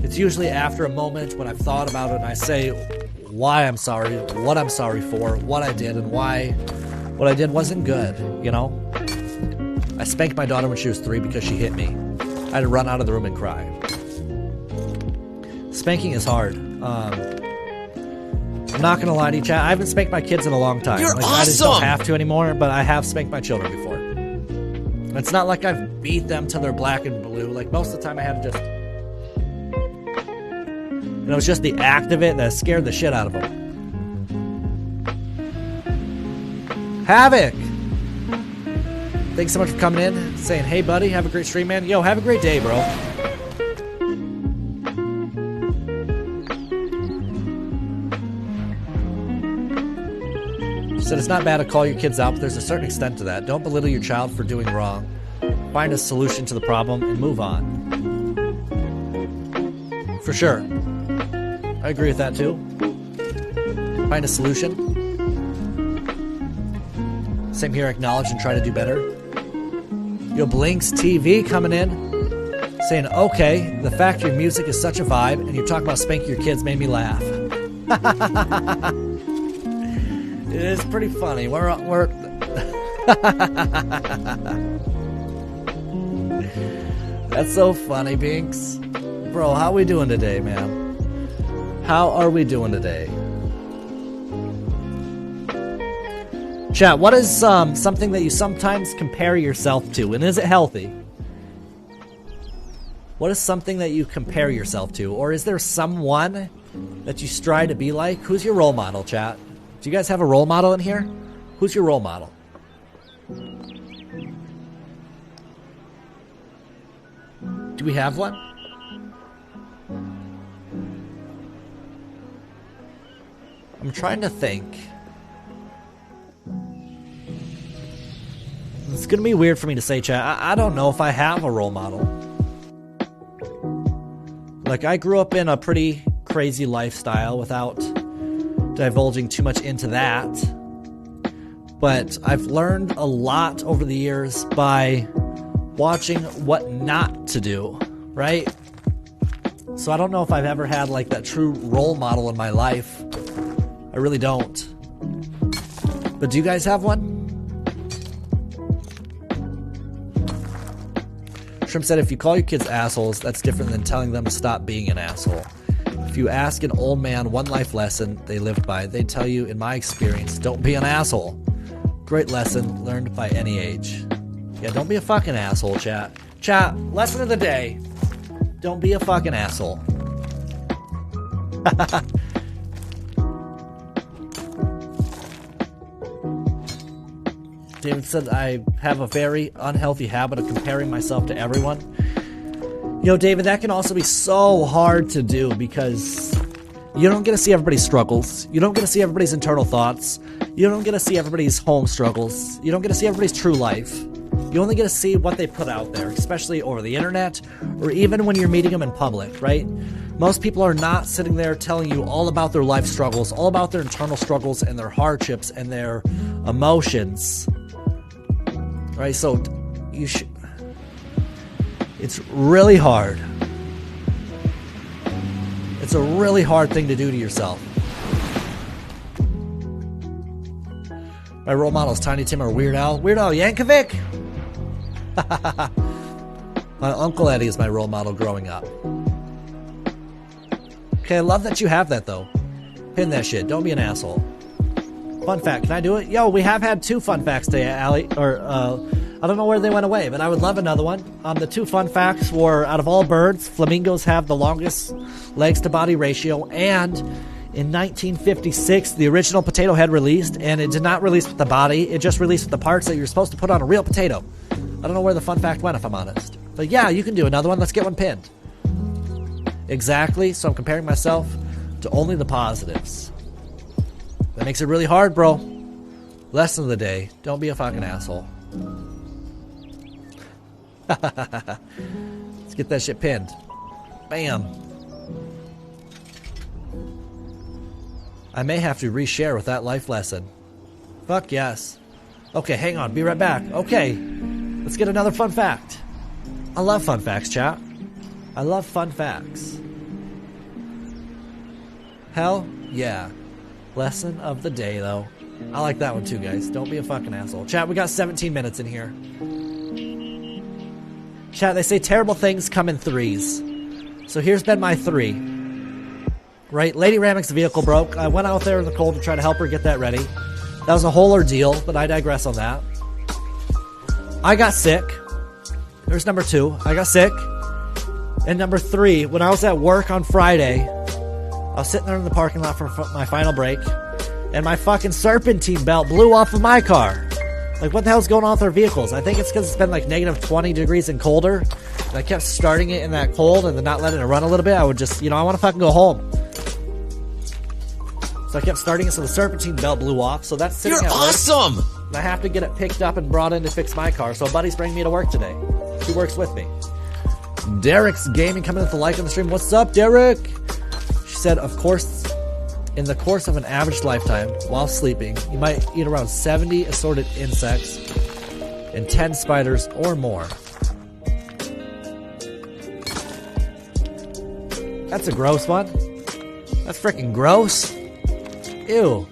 it's usually after a moment when I've thought about it and I say why I'm sorry, what I'm sorry for, what I did, and why what I did wasn't good, you know? I spanked my daughter when she was 3 because she hit me. I had to run out of the room and cry. Spanking is hard. I'm not gonna lie to you, chat. I haven't spanked my kids in a long time. You're like, awesome! I just don't have to anymore, but I have spanked my children before. It's not like I've beat them till they're black and blue. Like, most of the time I had to just... And it was just the act of it that scared the shit out of them. Havoc! Thanks so much for coming in, saying, hey buddy, have a great stream, man. Yo, have a great day, bro. She said it's not bad to call your kids out, but there's a certain extent to that. Don't belittle your child for doing wrong. Find a solution to the problem and move on. For sure. I agree with that too. Find a solution. Same here, acknowledge and try to do better. Yo, Blinks TV coming in, saying, okay, the fact your music is such a vibe and you're talking about spanking your kids made me laugh. It is pretty funny. We're That's so funny, Binks. Bro, how we doing today, man? How are we doing today? Chat, what is something that you sometimes compare yourself to, and is it healthy? What is something that you compare yourself to? Or is there someone that you strive to be like? Who's your role model, chat? Do you guys have a role model in here? Who's your role model? Do we have one? I'm trying to think. It's gonna be weird for me to say, chat. I don't know if I have a role model. Like, I grew up in a pretty crazy lifestyle without divulging too much into that. But I've learned a lot over the years by watching what not to do, right? So I don't know if I've ever had like that true role model in my life. I really don't. But do you guys have one? Shrimp said, if you call your kids assholes, that's different than telling them to stop being an asshole. If you ask an old man one life lesson they lived by, they tell you, in my experience, don't be an asshole. Great lesson learned by any age. Yeah, don't be a fucking asshole, chat. Chat, lesson of the day. Don't be a fucking asshole. David said, I have a very unhealthy habit of comparing myself to everyone. You know, David, that can also be so hard to do because you don't get to see everybody's struggles. You don't get to see everybody's internal thoughts. You don't get to see everybody's home struggles. You don't get to see everybody's true life. You only get to see what they put out there, especially over the internet or even when you're meeting them in public, right? Most people are not sitting there telling you all about their life struggles, all about their internal struggles and their hardships and their emotions. Right, so you should. It's really hard. It's a really hard thing to do to yourself. My role models, Tiny Tim or Weird Al. Weird Al Yankovic? My Uncle Eddie is my role model growing up. Okay, I love that you have that though. Pin that shit. Don't be an asshole. Fun fact, can I do it? Yo, we have had 2 fun facts today, Allie. I don't know where they went away, but I would love another one. The 2 fun facts were, out of all birds, flamingos have the longest legs to body ratio, and In 1956, the original Potato Head released, and it did not release with the body. It just released with the parts that you're supposed to put on a real potato. I don't know where the fun fact went, if I'm honest. But yeah, you can do another one. Let's get one pinned. Exactly, so I'm comparing myself to only the positives. That makes it really hard, bro. Lesson of the day, don't be a fucking asshole. Let's get that shit pinned. Bam. I may have to reshare with that life lesson. Fuck yes. Okay, hang on. Be right back. Okay. Let's get another fun fact. I love fun facts, chat. I love fun facts. Hell yeah. Lesson of the day, though. I like that one too, guys. Don't be a fucking asshole. Chat, we got 17 minutes in here. Chat, they say terrible things come in threes. So here's been my 3. Right, Lady Ramek's vehicle broke. I went out there in the cold to try to help her get that ready. That was a whole ordeal, but I digress on that. I got sick. There's number 2. I got sick. And number 3, when I was at work on Friday, I was sitting there in the parking lot for my final break, and my fucking serpentine belt blew off of my car. Like, what the hell's going on with our vehicles? I think it's because it's been like negative 20 degrees and colder, and I kept starting it in that cold and then not letting it run a little bit. I would just, I want to fucking go home. So I kept starting it, so the serpentine belt blew off. So that's sitting You're at work, awesome! and I have to get it picked up and brought in to fix my car. So a buddy's bringing me to work today. He works with me. Derek's Gaming coming with the like on the stream. What's up, Derek? She said, of course, in the course of an average lifetime, while sleeping, you might eat around 70 assorted insects and 10 spiders or more. That's a gross one. That's freaking gross. Ew.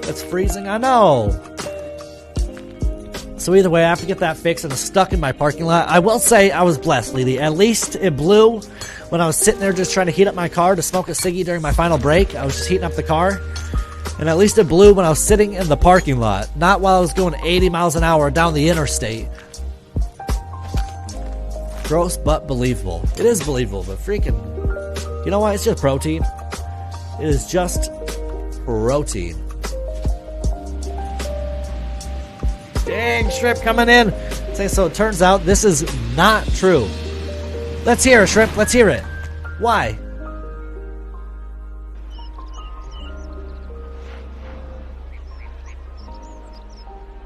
That's freezing, I know. So either way, I have to get that fixed, and it's stuck in my parking lot. I will say I was blessed, Lily. At least it blew when I was sitting there just trying to heat up my car to smoke a ciggy during my final break. I was just heating up the car. And at least it blew when I was sitting in the parking lot, not while I was going 80 miles an hour down the interstate. Gross but believable. It is believable, but freaking... You know what? It's just protein. It is just protein. Dang, Shrimp coming in. So it turns out this is not true. Let's hear it, Shrimp. Let's hear it. Why?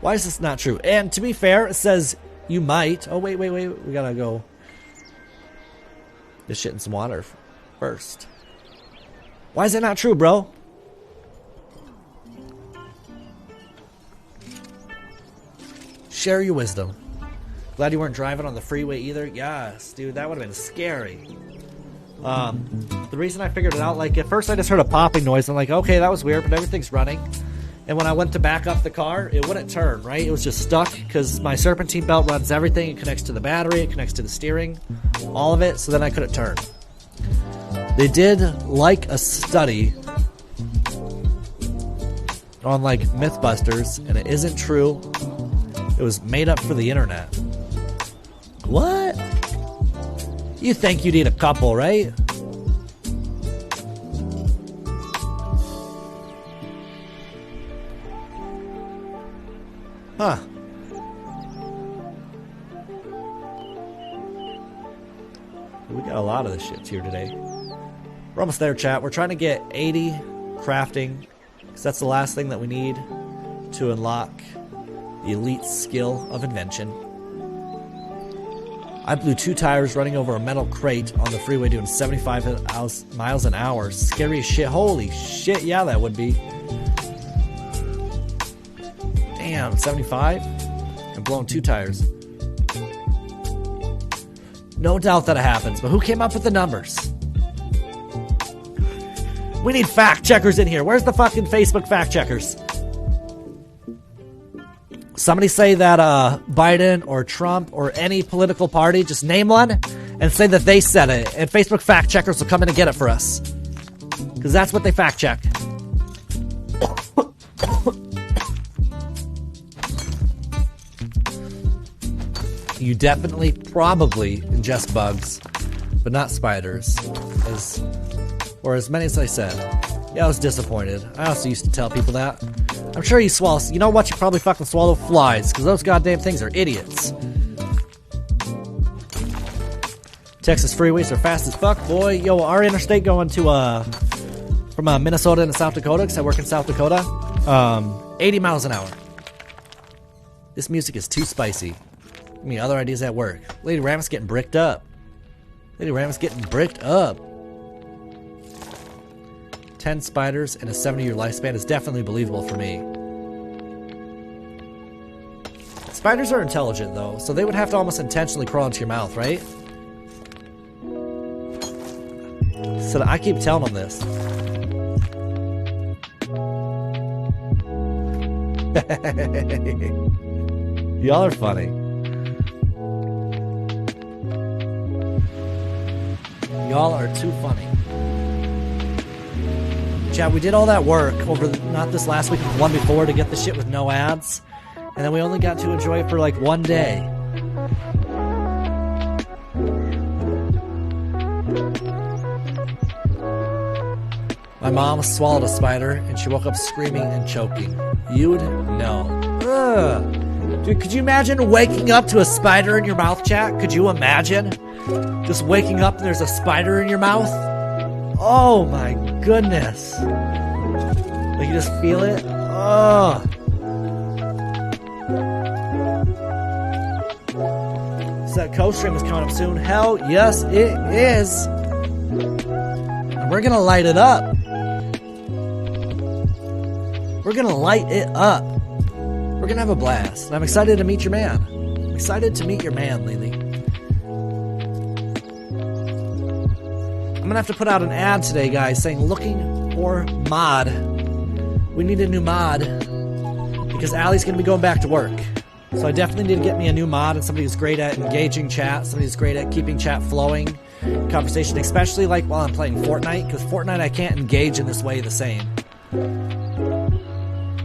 Why is this not true? And to be fair, it says you might. Oh, wait. We gotta go. This shit in some water first. Why is it not true, bro? Share your wisdom. Glad you weren't driving on the freeway either. Yes, dude, that would have been scary. The reason I figured it out, like, at first I just heard a popping noise. I'm like, okay, that was weird, but everything's running. And when I went to back up the car, it wouldn't turn, right? It was just stuck because my serpentine belt runs everything. It connects to the battery, it connects to the steering, all of it, so then I couldn't turn. They did, like, a study on, like, Mythbusters, and it isn't true. It was made up for the internet. What? You think you need a couple, right? Huh. We got a lot of this shit here today. We're almost there, chat. We're trying to get 80 crafting, because that's the last thing that we need to unlock the elite skill of invention. I blew 2 tires running over a metal crate on the freeway doing 75 miles an hour. Scary as shit. Holy shit, yeah, that would be. Damn, 75? And blowing 2 tires. No doubt that it happens, but who came up with the numbers? We need fact checkers in here. Where's the fucking Facebook fact checkers? Somebody say that Biden or Trump or any political party, just name one and say that they said it. And Facebook fact checkers will come in and get it for us. Because that's what they fact check. You definitely, probably ingest bugs. but not spiders. Or as many as I said. Yeah, I was disappointed. I also used to tell people that. I'm sure you swallow... You know what? You probably fucking swallow flies, because those goddamn things are idiots. Texas freeways are fast as fuck, boy. Yo, our interstate going to, from Minnesota into South Dakota, because I work in South Dakota, 80 miles an hour. This music is too spicy. I mean, other ideas at work. Lady Ram's getting bricked up. Lady Ram's getting bricked up. 10 spiders and a 70-year lifespan is definitely believable for me. Spiders are intelligent, though, so they would have to almost intentionally crawl into your mouth, right? So I keep telling them this. Y'all are funny. Y'all are too funny. Chat, we did all that work over, not this last week, but the one before, to get the shit with no ads. And then we only got to enjoy it for like one day. My mom swallowed a spider and she woke up screaming and choking. You'd know. Ugh. Dude, could you imagine waking up to a spider in your mouth, chat? Could you imagine? Just waking up and there's a spider in your mouth? Oh my goodness. Like you just feel it? Oh. So that co-stream is coming up soon. Hell yes, it is. And we're gonna light it up. We're gonna light it up. We're gonna have a blast. And I'm excited to meet your man. I'm excited to meet your man, Lily. I'm gonna have to put out an ad today, guys, saying looking for mod. We need a new mod because Allie's gonna be going back to work. So I definitely need to get me a new mod and somebody who's great at engaging chat, somebody who's great at keeping chat flowing, conversation, especially like while I'm playing Fortnite, because Fortnite I can't engage in this way the same.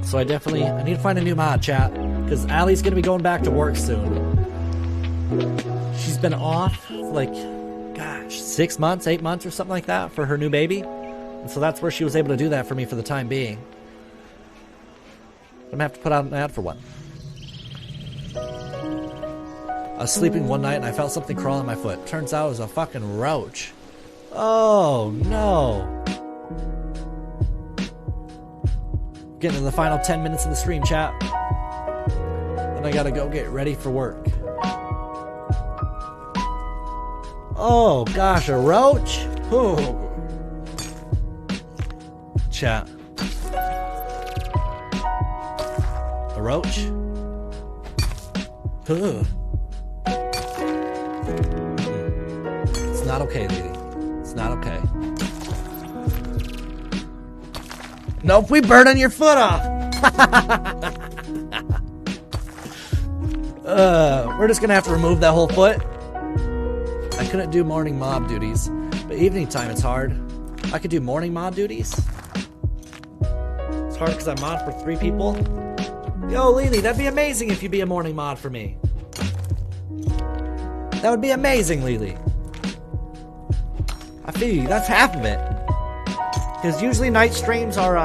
So I need to find a new mod, chat, because Allie's gonna be going back to work soon. She's been off for like, gosh, 6 months, 8 months or something like that for her new baby. And so that's where she was able to do that for me for the time being. I'm gonna have to put out an ad for one. I was sleeping one night and I felt something crawl on my foot. Turns out it was a fucking roach. Oh no. Getting to the final 10 minutes of the stream, chat. Then I gotta go get ready for work. Oh gosh, a roach? Ooh. Chat. A roach? Ugh. It's not okay, lady. It's not okay. Nope, we burning your foot off. We're just gonna have to remove that whole foot. I couldn't do morning mob duties, but evening time it's hard. I could do morning mod duties. It's hard because I'm mod for 3 people. Yo, Lily, that'd be amazing if you'd be a morning mod for me. That would be amazing, Lily. I feel you. That's half of it. Because usually night streams are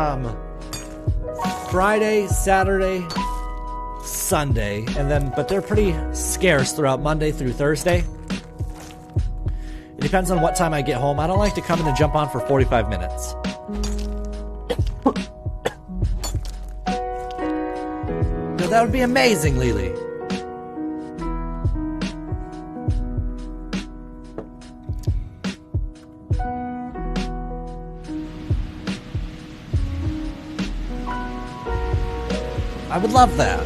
Friday, Saturday, Sunday, and then but they're pretty scarce throughout Monday through Thursday. It depends on what time I get home. I don't like to come in and jump on for 45 minutes. No, that would be amazing, Lily. I would love that.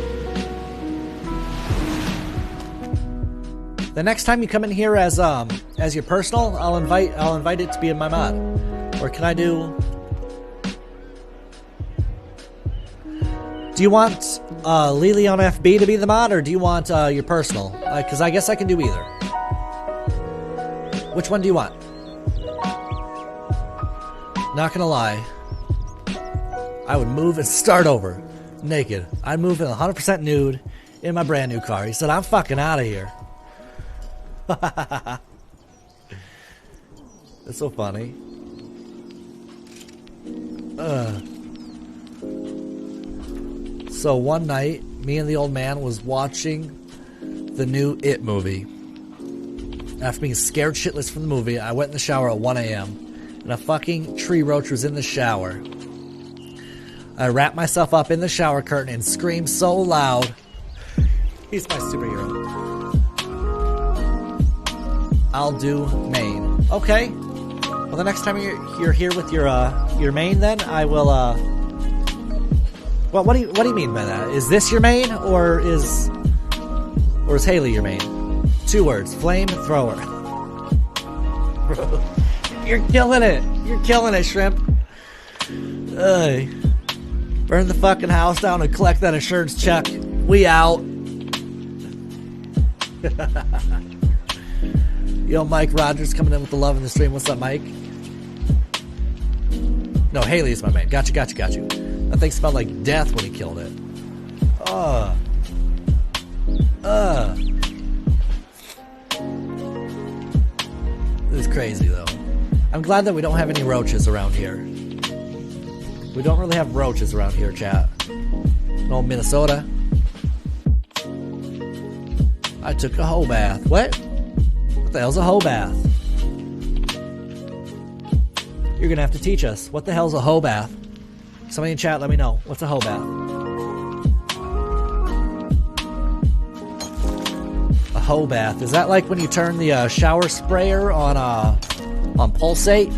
The next time you come in here as your personal, I'll invite it to be in my mod. Or can I do? Do you want Lily on FB to be the mod, or do you want your personal? Because I guess I can do either. Which one do you want? Not gonna lie, I would move and start over. Naked. I'd move in 100% nude in my brand new car. He said, I'm fucking out of here. That's so funny. So one night, me and the old man was watching the new It movie. After being scared shitless from the movie, I went in the shower at 1 a.m. and a fucking tree roach was in the shower. I wrapped myself up in the shower curtain and screamed so loud. He's my superhero. I'll do Maine. Okay. Well, the next time you're here with your main, then I will. Well, what do you mean by that? Is this your main, or is Haley your main? 2 words: flamethrower. Bro, you're killing it. You're killing it, Shrimp. Burn the fucking house down and collect that insurance check. We out. Yo, Mike Rogers coming in with the love in the stream. What's up, Mike? No, Haley is my man. Got you. That thing smelled like death when he killed it. This is crazy, though. I'm glad that we don't have any roaches around here. We don't really have roaches around here, chat. No, Minnesota. I took a hoe bath. What? What the hell's a hoe bath? You're gonna have to teach us. What the hell's a hoe bath? Somebody in chat, let me know. What's a hoe bath? A hoe bath. Is that like when you turn the shower sprayer on pulsate?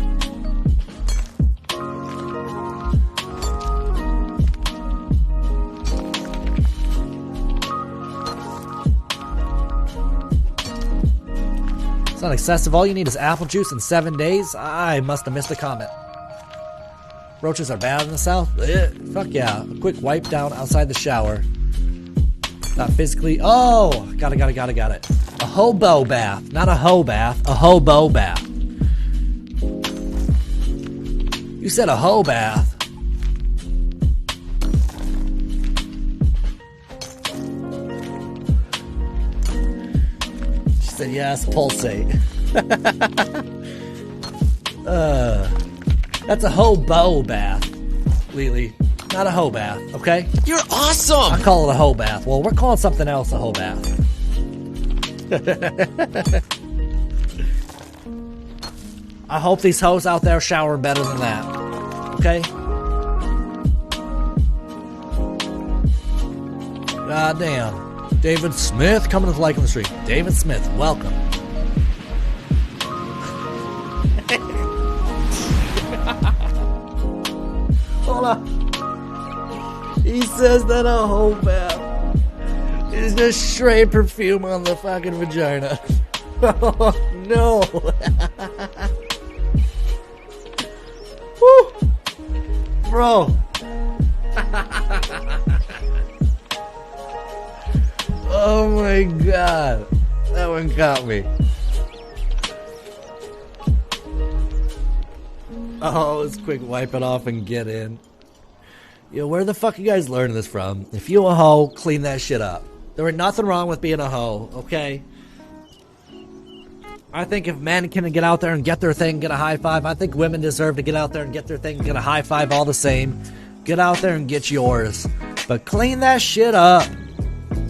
It's not excessive. All you need is apple juice in 7 days. I must have missed a comment. Roaches are bad in the south? Fuck yeah. A quick wipe down outside the shower. Not physically. Oh! Got it. A hobo bath. Not a hoe bath. A hobo bath. You said a hoe bath. She said yes, pulsate. That's a hobo bath, Lily. Not a hoe bath, okay? You're awesome! I call it a hoe bath. Well, we're calling something else a hoe bath. I hope these hoes out there shower better than that. Okay? God damn. David Smith coming to the like on the street. David Smith, welcome. Hold on. He says that a hoe bath is just straight perfume on the fucking vagina. Oh, no. Woo. Bro. Oh my god. That one got me. Oh, let's quick wipe it off and get in. Yo, where the fuck you guys learning this from? If you a hoe, clean that shit up. There ain't nothing wrong with being a hoe, okay? I think if men can get out there and get their thing, get a high five, I think women deserve to get out there and get their thing, get a high five all the same. Get out there and get yours. But clean that shit up.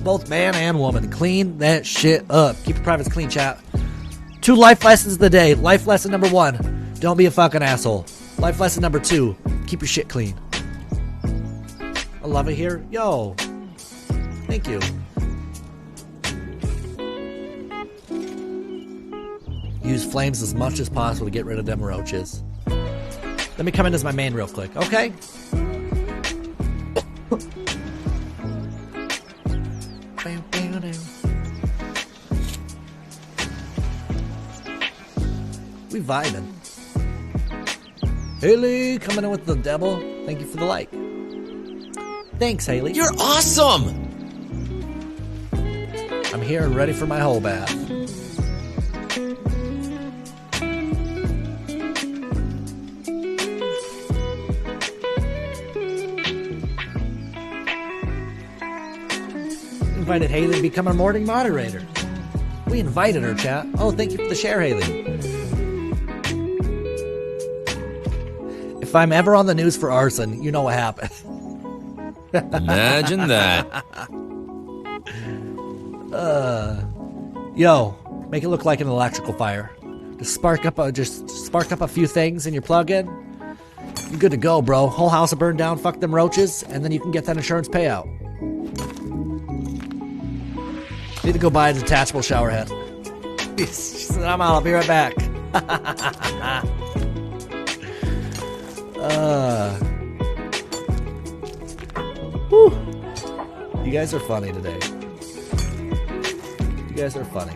Both man and woman, clean that shit up. Keep your privates clean, chat. 2 life lessons of the day. Life lesson number 1, don't be a fucking asshole. Life lesson number 2, keep your shit clean. I love it here. Yo. Thank you. Use flames as much as possible to get rid of them roaches. Let me come in as my main real quick, okay? We vibing. Haley coming in with the devil. Thank you for the like. Thanks, Haley. You're awesome! I'm here and ready for my whole bath. Invited Haley to become our morning moderator. We invited her, chat. Oh, thank you for the share, Haley. If I'm ever on the news for arson, you know what happened. Imagine that. Yo, make it look like an electrical fire. Just spark up a few things in your plug-in. You're good to go, bro. Whole house will burn down, fuck them roaches, and then you can get that insurance payout. Need to go buy a detachable shower head. She said, I'm out. I'll be right back. Whew. You guys are funny today. You guys are funny.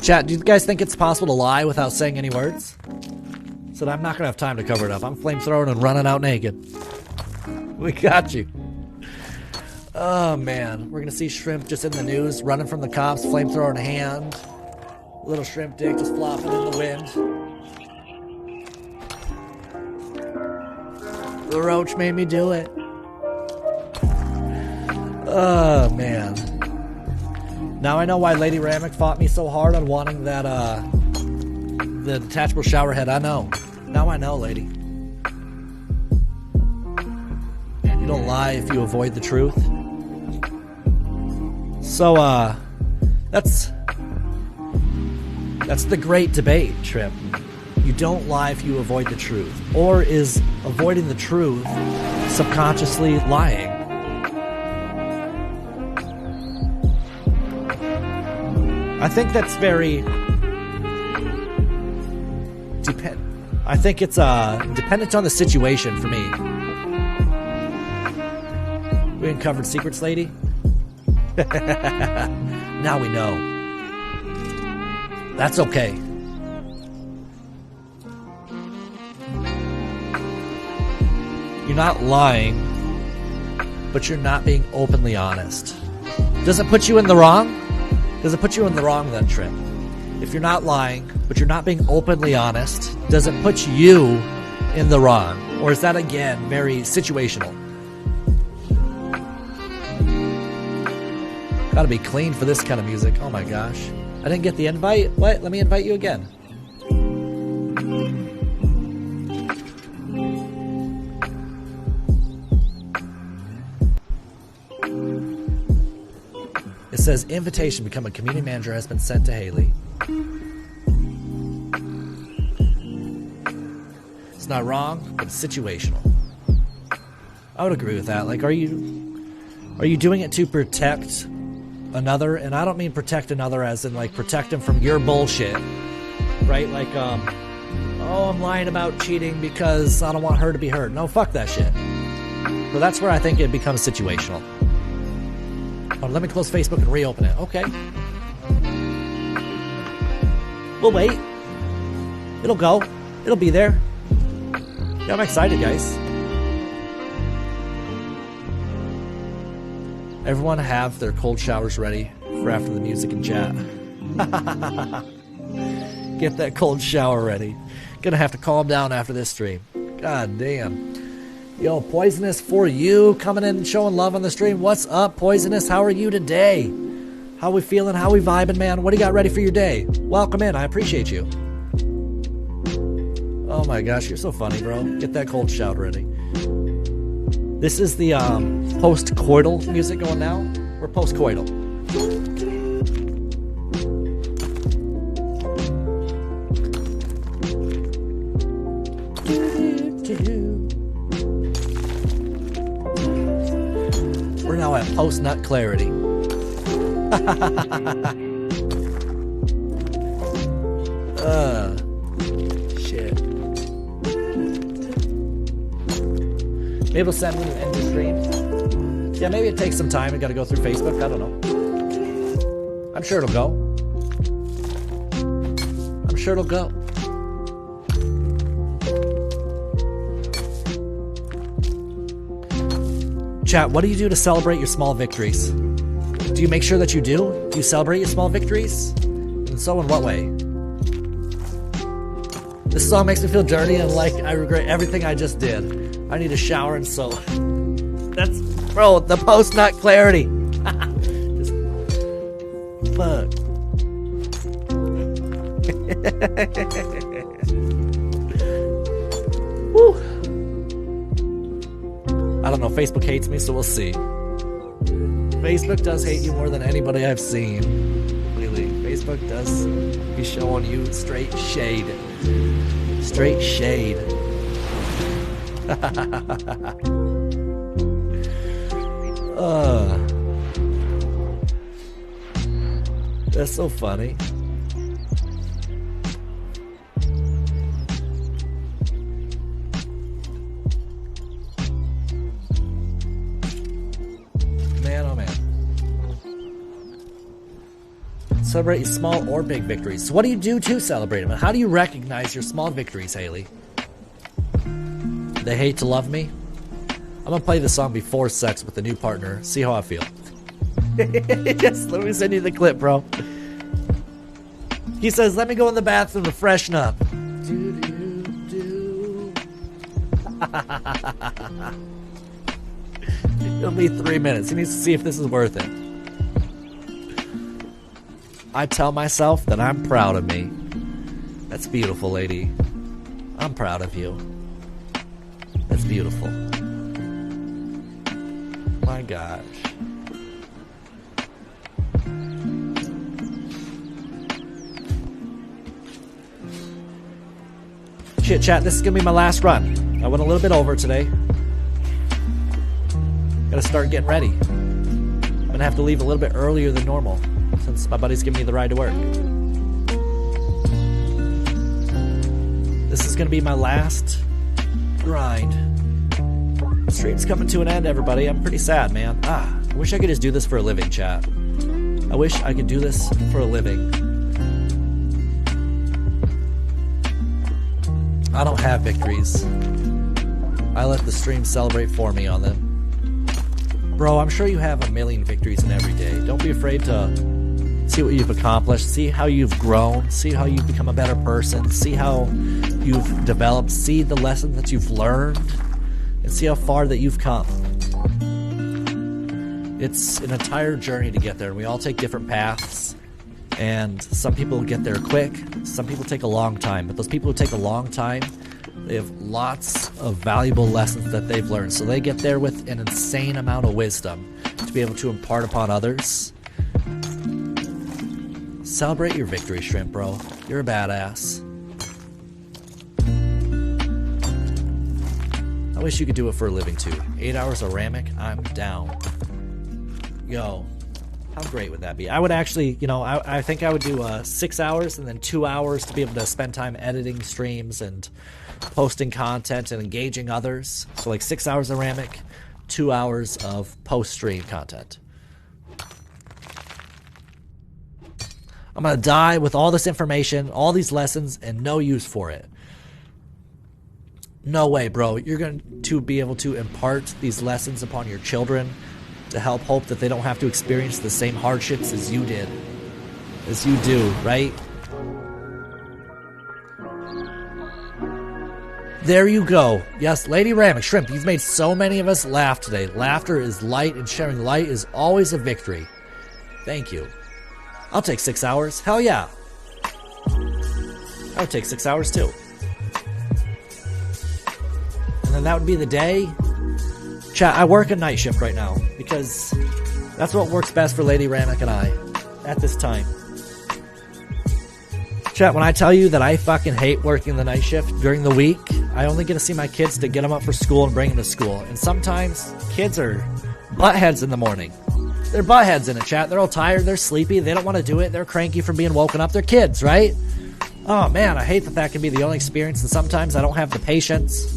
Chat, do you guys think it's possible to lie without saying any words? So I'm not going to have time to cover it up. I'm flamethrowing and running out naked. We got you. Oh, man. We're going to see shrimp just in the news, running from the cops, flamethrower in hand. Little shrimp dick just flopping in the wind. The roach made me do it. Oh, man. Now I know why Lady Ramick fought me so hard on wanting that, the detachable shower head. I know. Now I know, lady. You don't lie if you avoid the truth. So, that's the great debate, Trip. You don't lie if you avoid the truth. Or is avoiding the truth subconsciously lying? I think that's very I think it's dependent on the situation for me. We uncovered secrets, lady. Now we know. That's okay. You're not lying, but you're not being openly honest. Does it put you in the wrong? Does it put you in the wrong then, Trip? If you're not lying, but you're not being openly honest, does it put you in the wrong? Or is that, again, very situational? Gotta be clean for this kind of music. Oh my gosh. I didn't get the invite? What? Let me invite you again. It says, invitation to become a community manager has been sent to Haley. It's not wrong, but it's situational. I would agree with that. Like, are you doing it to protect another? And I don't mean protect another as in, like, protect him from your bullshit. Right? Like, oh, I'm lying about cheating because I don't want her to be hurt. No, fuck that shit. So that's where I think it becomes situational. Oh, let me close Facebook and reopen it. Okay. We'll wait. It'll go. It'll be there. Yeah, I'm excited, guys. Everyone have their cold showers ready for after the music and chat. Get that cold shower ready. Gonna have to calm down after this stream. God damn. Yo, Poisonous for you, coming in and showing love on the stream. What's up, Poisonous? How are you today? How we feeling? How we vibing, man? What do you got ready for your day? Welcome in. I appreciate you. Oh my gosh, you're so funny, bro. Get that cold shower ready. This is the post-coital music going now. We're post-coital. We're now at post-nut clarity. Shit. Maybe it'll send me to end the stream. Yeah, maybe it takes some time. We gotta go through Facebook. I don't know. I'm sure it'll go. I'm sure it'll go. Chat, what do you do to celebrate your small victories? Do you make sure that you do? Do you celebrate your small victories? And so in what way? This song makes me feel dirty and like I regret everything I just did. I need a shower and so. That's, bro, the post-nut clarity. Just, fuck. Woo. I don't know. Facebook hates me, so we'll see. Facebook does hate you more than anybody I've seen. Really, Facebook does be showing you straight shade. Straight shade. That's so funny. Man, oh man. Celebrate your small or big victories. So what do you do to celebrate them? And how do you recognize your small victories, Haley? They hate to love me? I'm gonna play the song Before Sex with a new partner. See how I feel. Just let me send you the clip, bro. He says, let me go in the bathroom to freshen up. It'll be 3 minutes. He needs to see if this is worth it. I tell myself that I'm proud of me. That's beautiful, lady. I'm proud of you. That's beautiful. My gosh. Chit chat, this is gonna be my last run. I went a little bit over today. Gotta start getting ready. I'm gonna have to leave a little bit earlier than normal since my buddy's giving me the ride to work. This is gonna be my last grind. The stream's coming to an end, everybody. I'm pretty sad, man. I wish I could just do this for a living, chat. I wish I could do this for a living. I don't have victories. I let the stream celebrate for me on them. Bro, I'm sure you have a million victories in every day. Don't be afraid to see what you've accomplished, see how you've grown, see how you've become a better person, see how you've developed, see the lessons that you've learned, and see how far that you've come. It's an entire journey to get there, and we all take different paths. And some people get there quick, some people take a long time. But those people who take a long time, they have lots of valuable lessons that they've learned. So they get there with an insane amount of wisdom to be able to impart upon others. Celebrate your victory, Shrimp, bro. You're a badass. I wish you could do it for a living, too. 8 hours of Ramek, I'm down. Yo. How great would that be? I would actually, I think I would do 6 hours and then 2 hours to be able to spend time editing streams and posting content and engaging others. So like 6 hours of Ramek, 2 hours of post-stream content. I'm going to die with all this information, all these lessons, and no use for it. No way, bro. You're going to be able to impart these lessons upon your children to help hope that they don't have to experience the same hardships as you did. As you do, right? There you go. Yes, Lady Ramek, Shrimp, you've made so many of us laugh today. Laughter is light, and sharing light is always a victory. Thank you. I'll take 6 hours. Hell yeah. I would take 6 hours too. And then that would be the day. Chat, I work a night shift right now because that's what works best for Lady Ramek and I at this time. Chat, when I tell you that I fucking hate working the night shift during the week, I only get to see my kids to get them up for school and bring them to school. And sometimes kids are buttheads in the morning. They're buttheads in it, chat. They're all tired. They're sleepy. They don't want to do it. They're cranky from being woken up. They're kids, right? Oh, man, I hate that that can be the only experience. And sometimes I don't have the patience.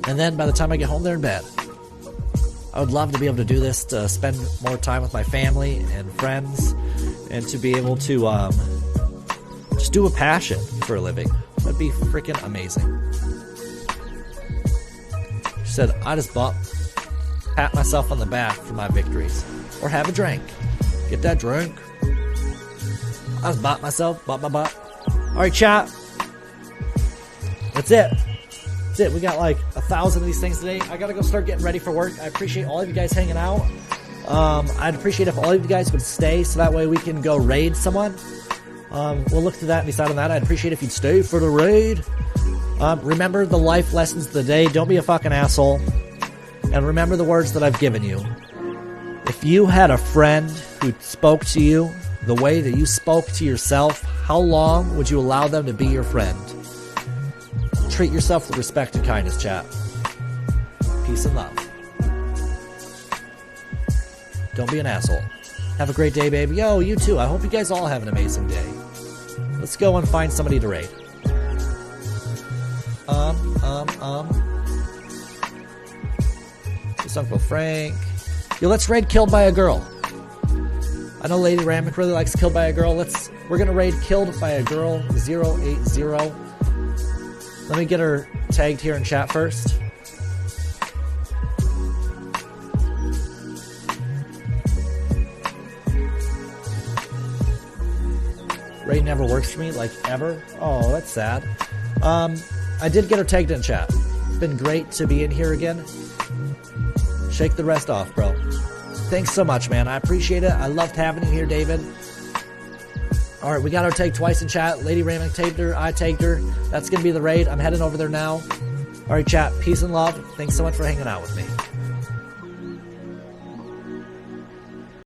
And then by the time I get home, they're in bed. I would love to be able to do this, to spend more time with my family and friends, and to be able to just do a passion for a living. That'd be freaking amazing. She said, I just pat myself on the back for my victories. Or have a drink. Get that drink. I just bought myself. Alright, chat. That's it. That's it. We got like 1,000 of these things today. I gotta go start getting ready for work. I appreciate all of you guys hanging out. I'd appreciate if all of you guys would stay so that way we can go raid someone. We'll look to that and decide on that. I'd appreciate if you'd stay for the raid. Remember the life lessons of the day. Don't be a fucking asshole. And remember the words that I've given you. If you had a friend who spoke to you the way that you spoke to yourself, how long would you allow them to be your friend? Treat yourself with respect and kindness, chat. Peace and love. Don't be an asshole. Have a great day, baby. Yo, you too. I hope you guys all have an amazing day. Let's go and find somebody to raid. It's Uncle Frank. Yo, let's raid Killed by a Girl. I know Lady Ramic really likes Killed by a Girl. We're gonna raid Killed by a Girl 080. Let me get her tagged here in chat first. Raid never works for me, like ever. Oh, that's sad. I did get her tagged in chat. It's been great to be in here again. Shake the rest off, bro. Thanks so much, man. I appreciate it. I loved having you here, David. Alright, we got her tagged twice in chat. Lady Raymond tagged her. I tagged her. That's going to be the raid. I'm heading over there now. Alright, chat. Peace and love. Thanks so much for hanging out with me.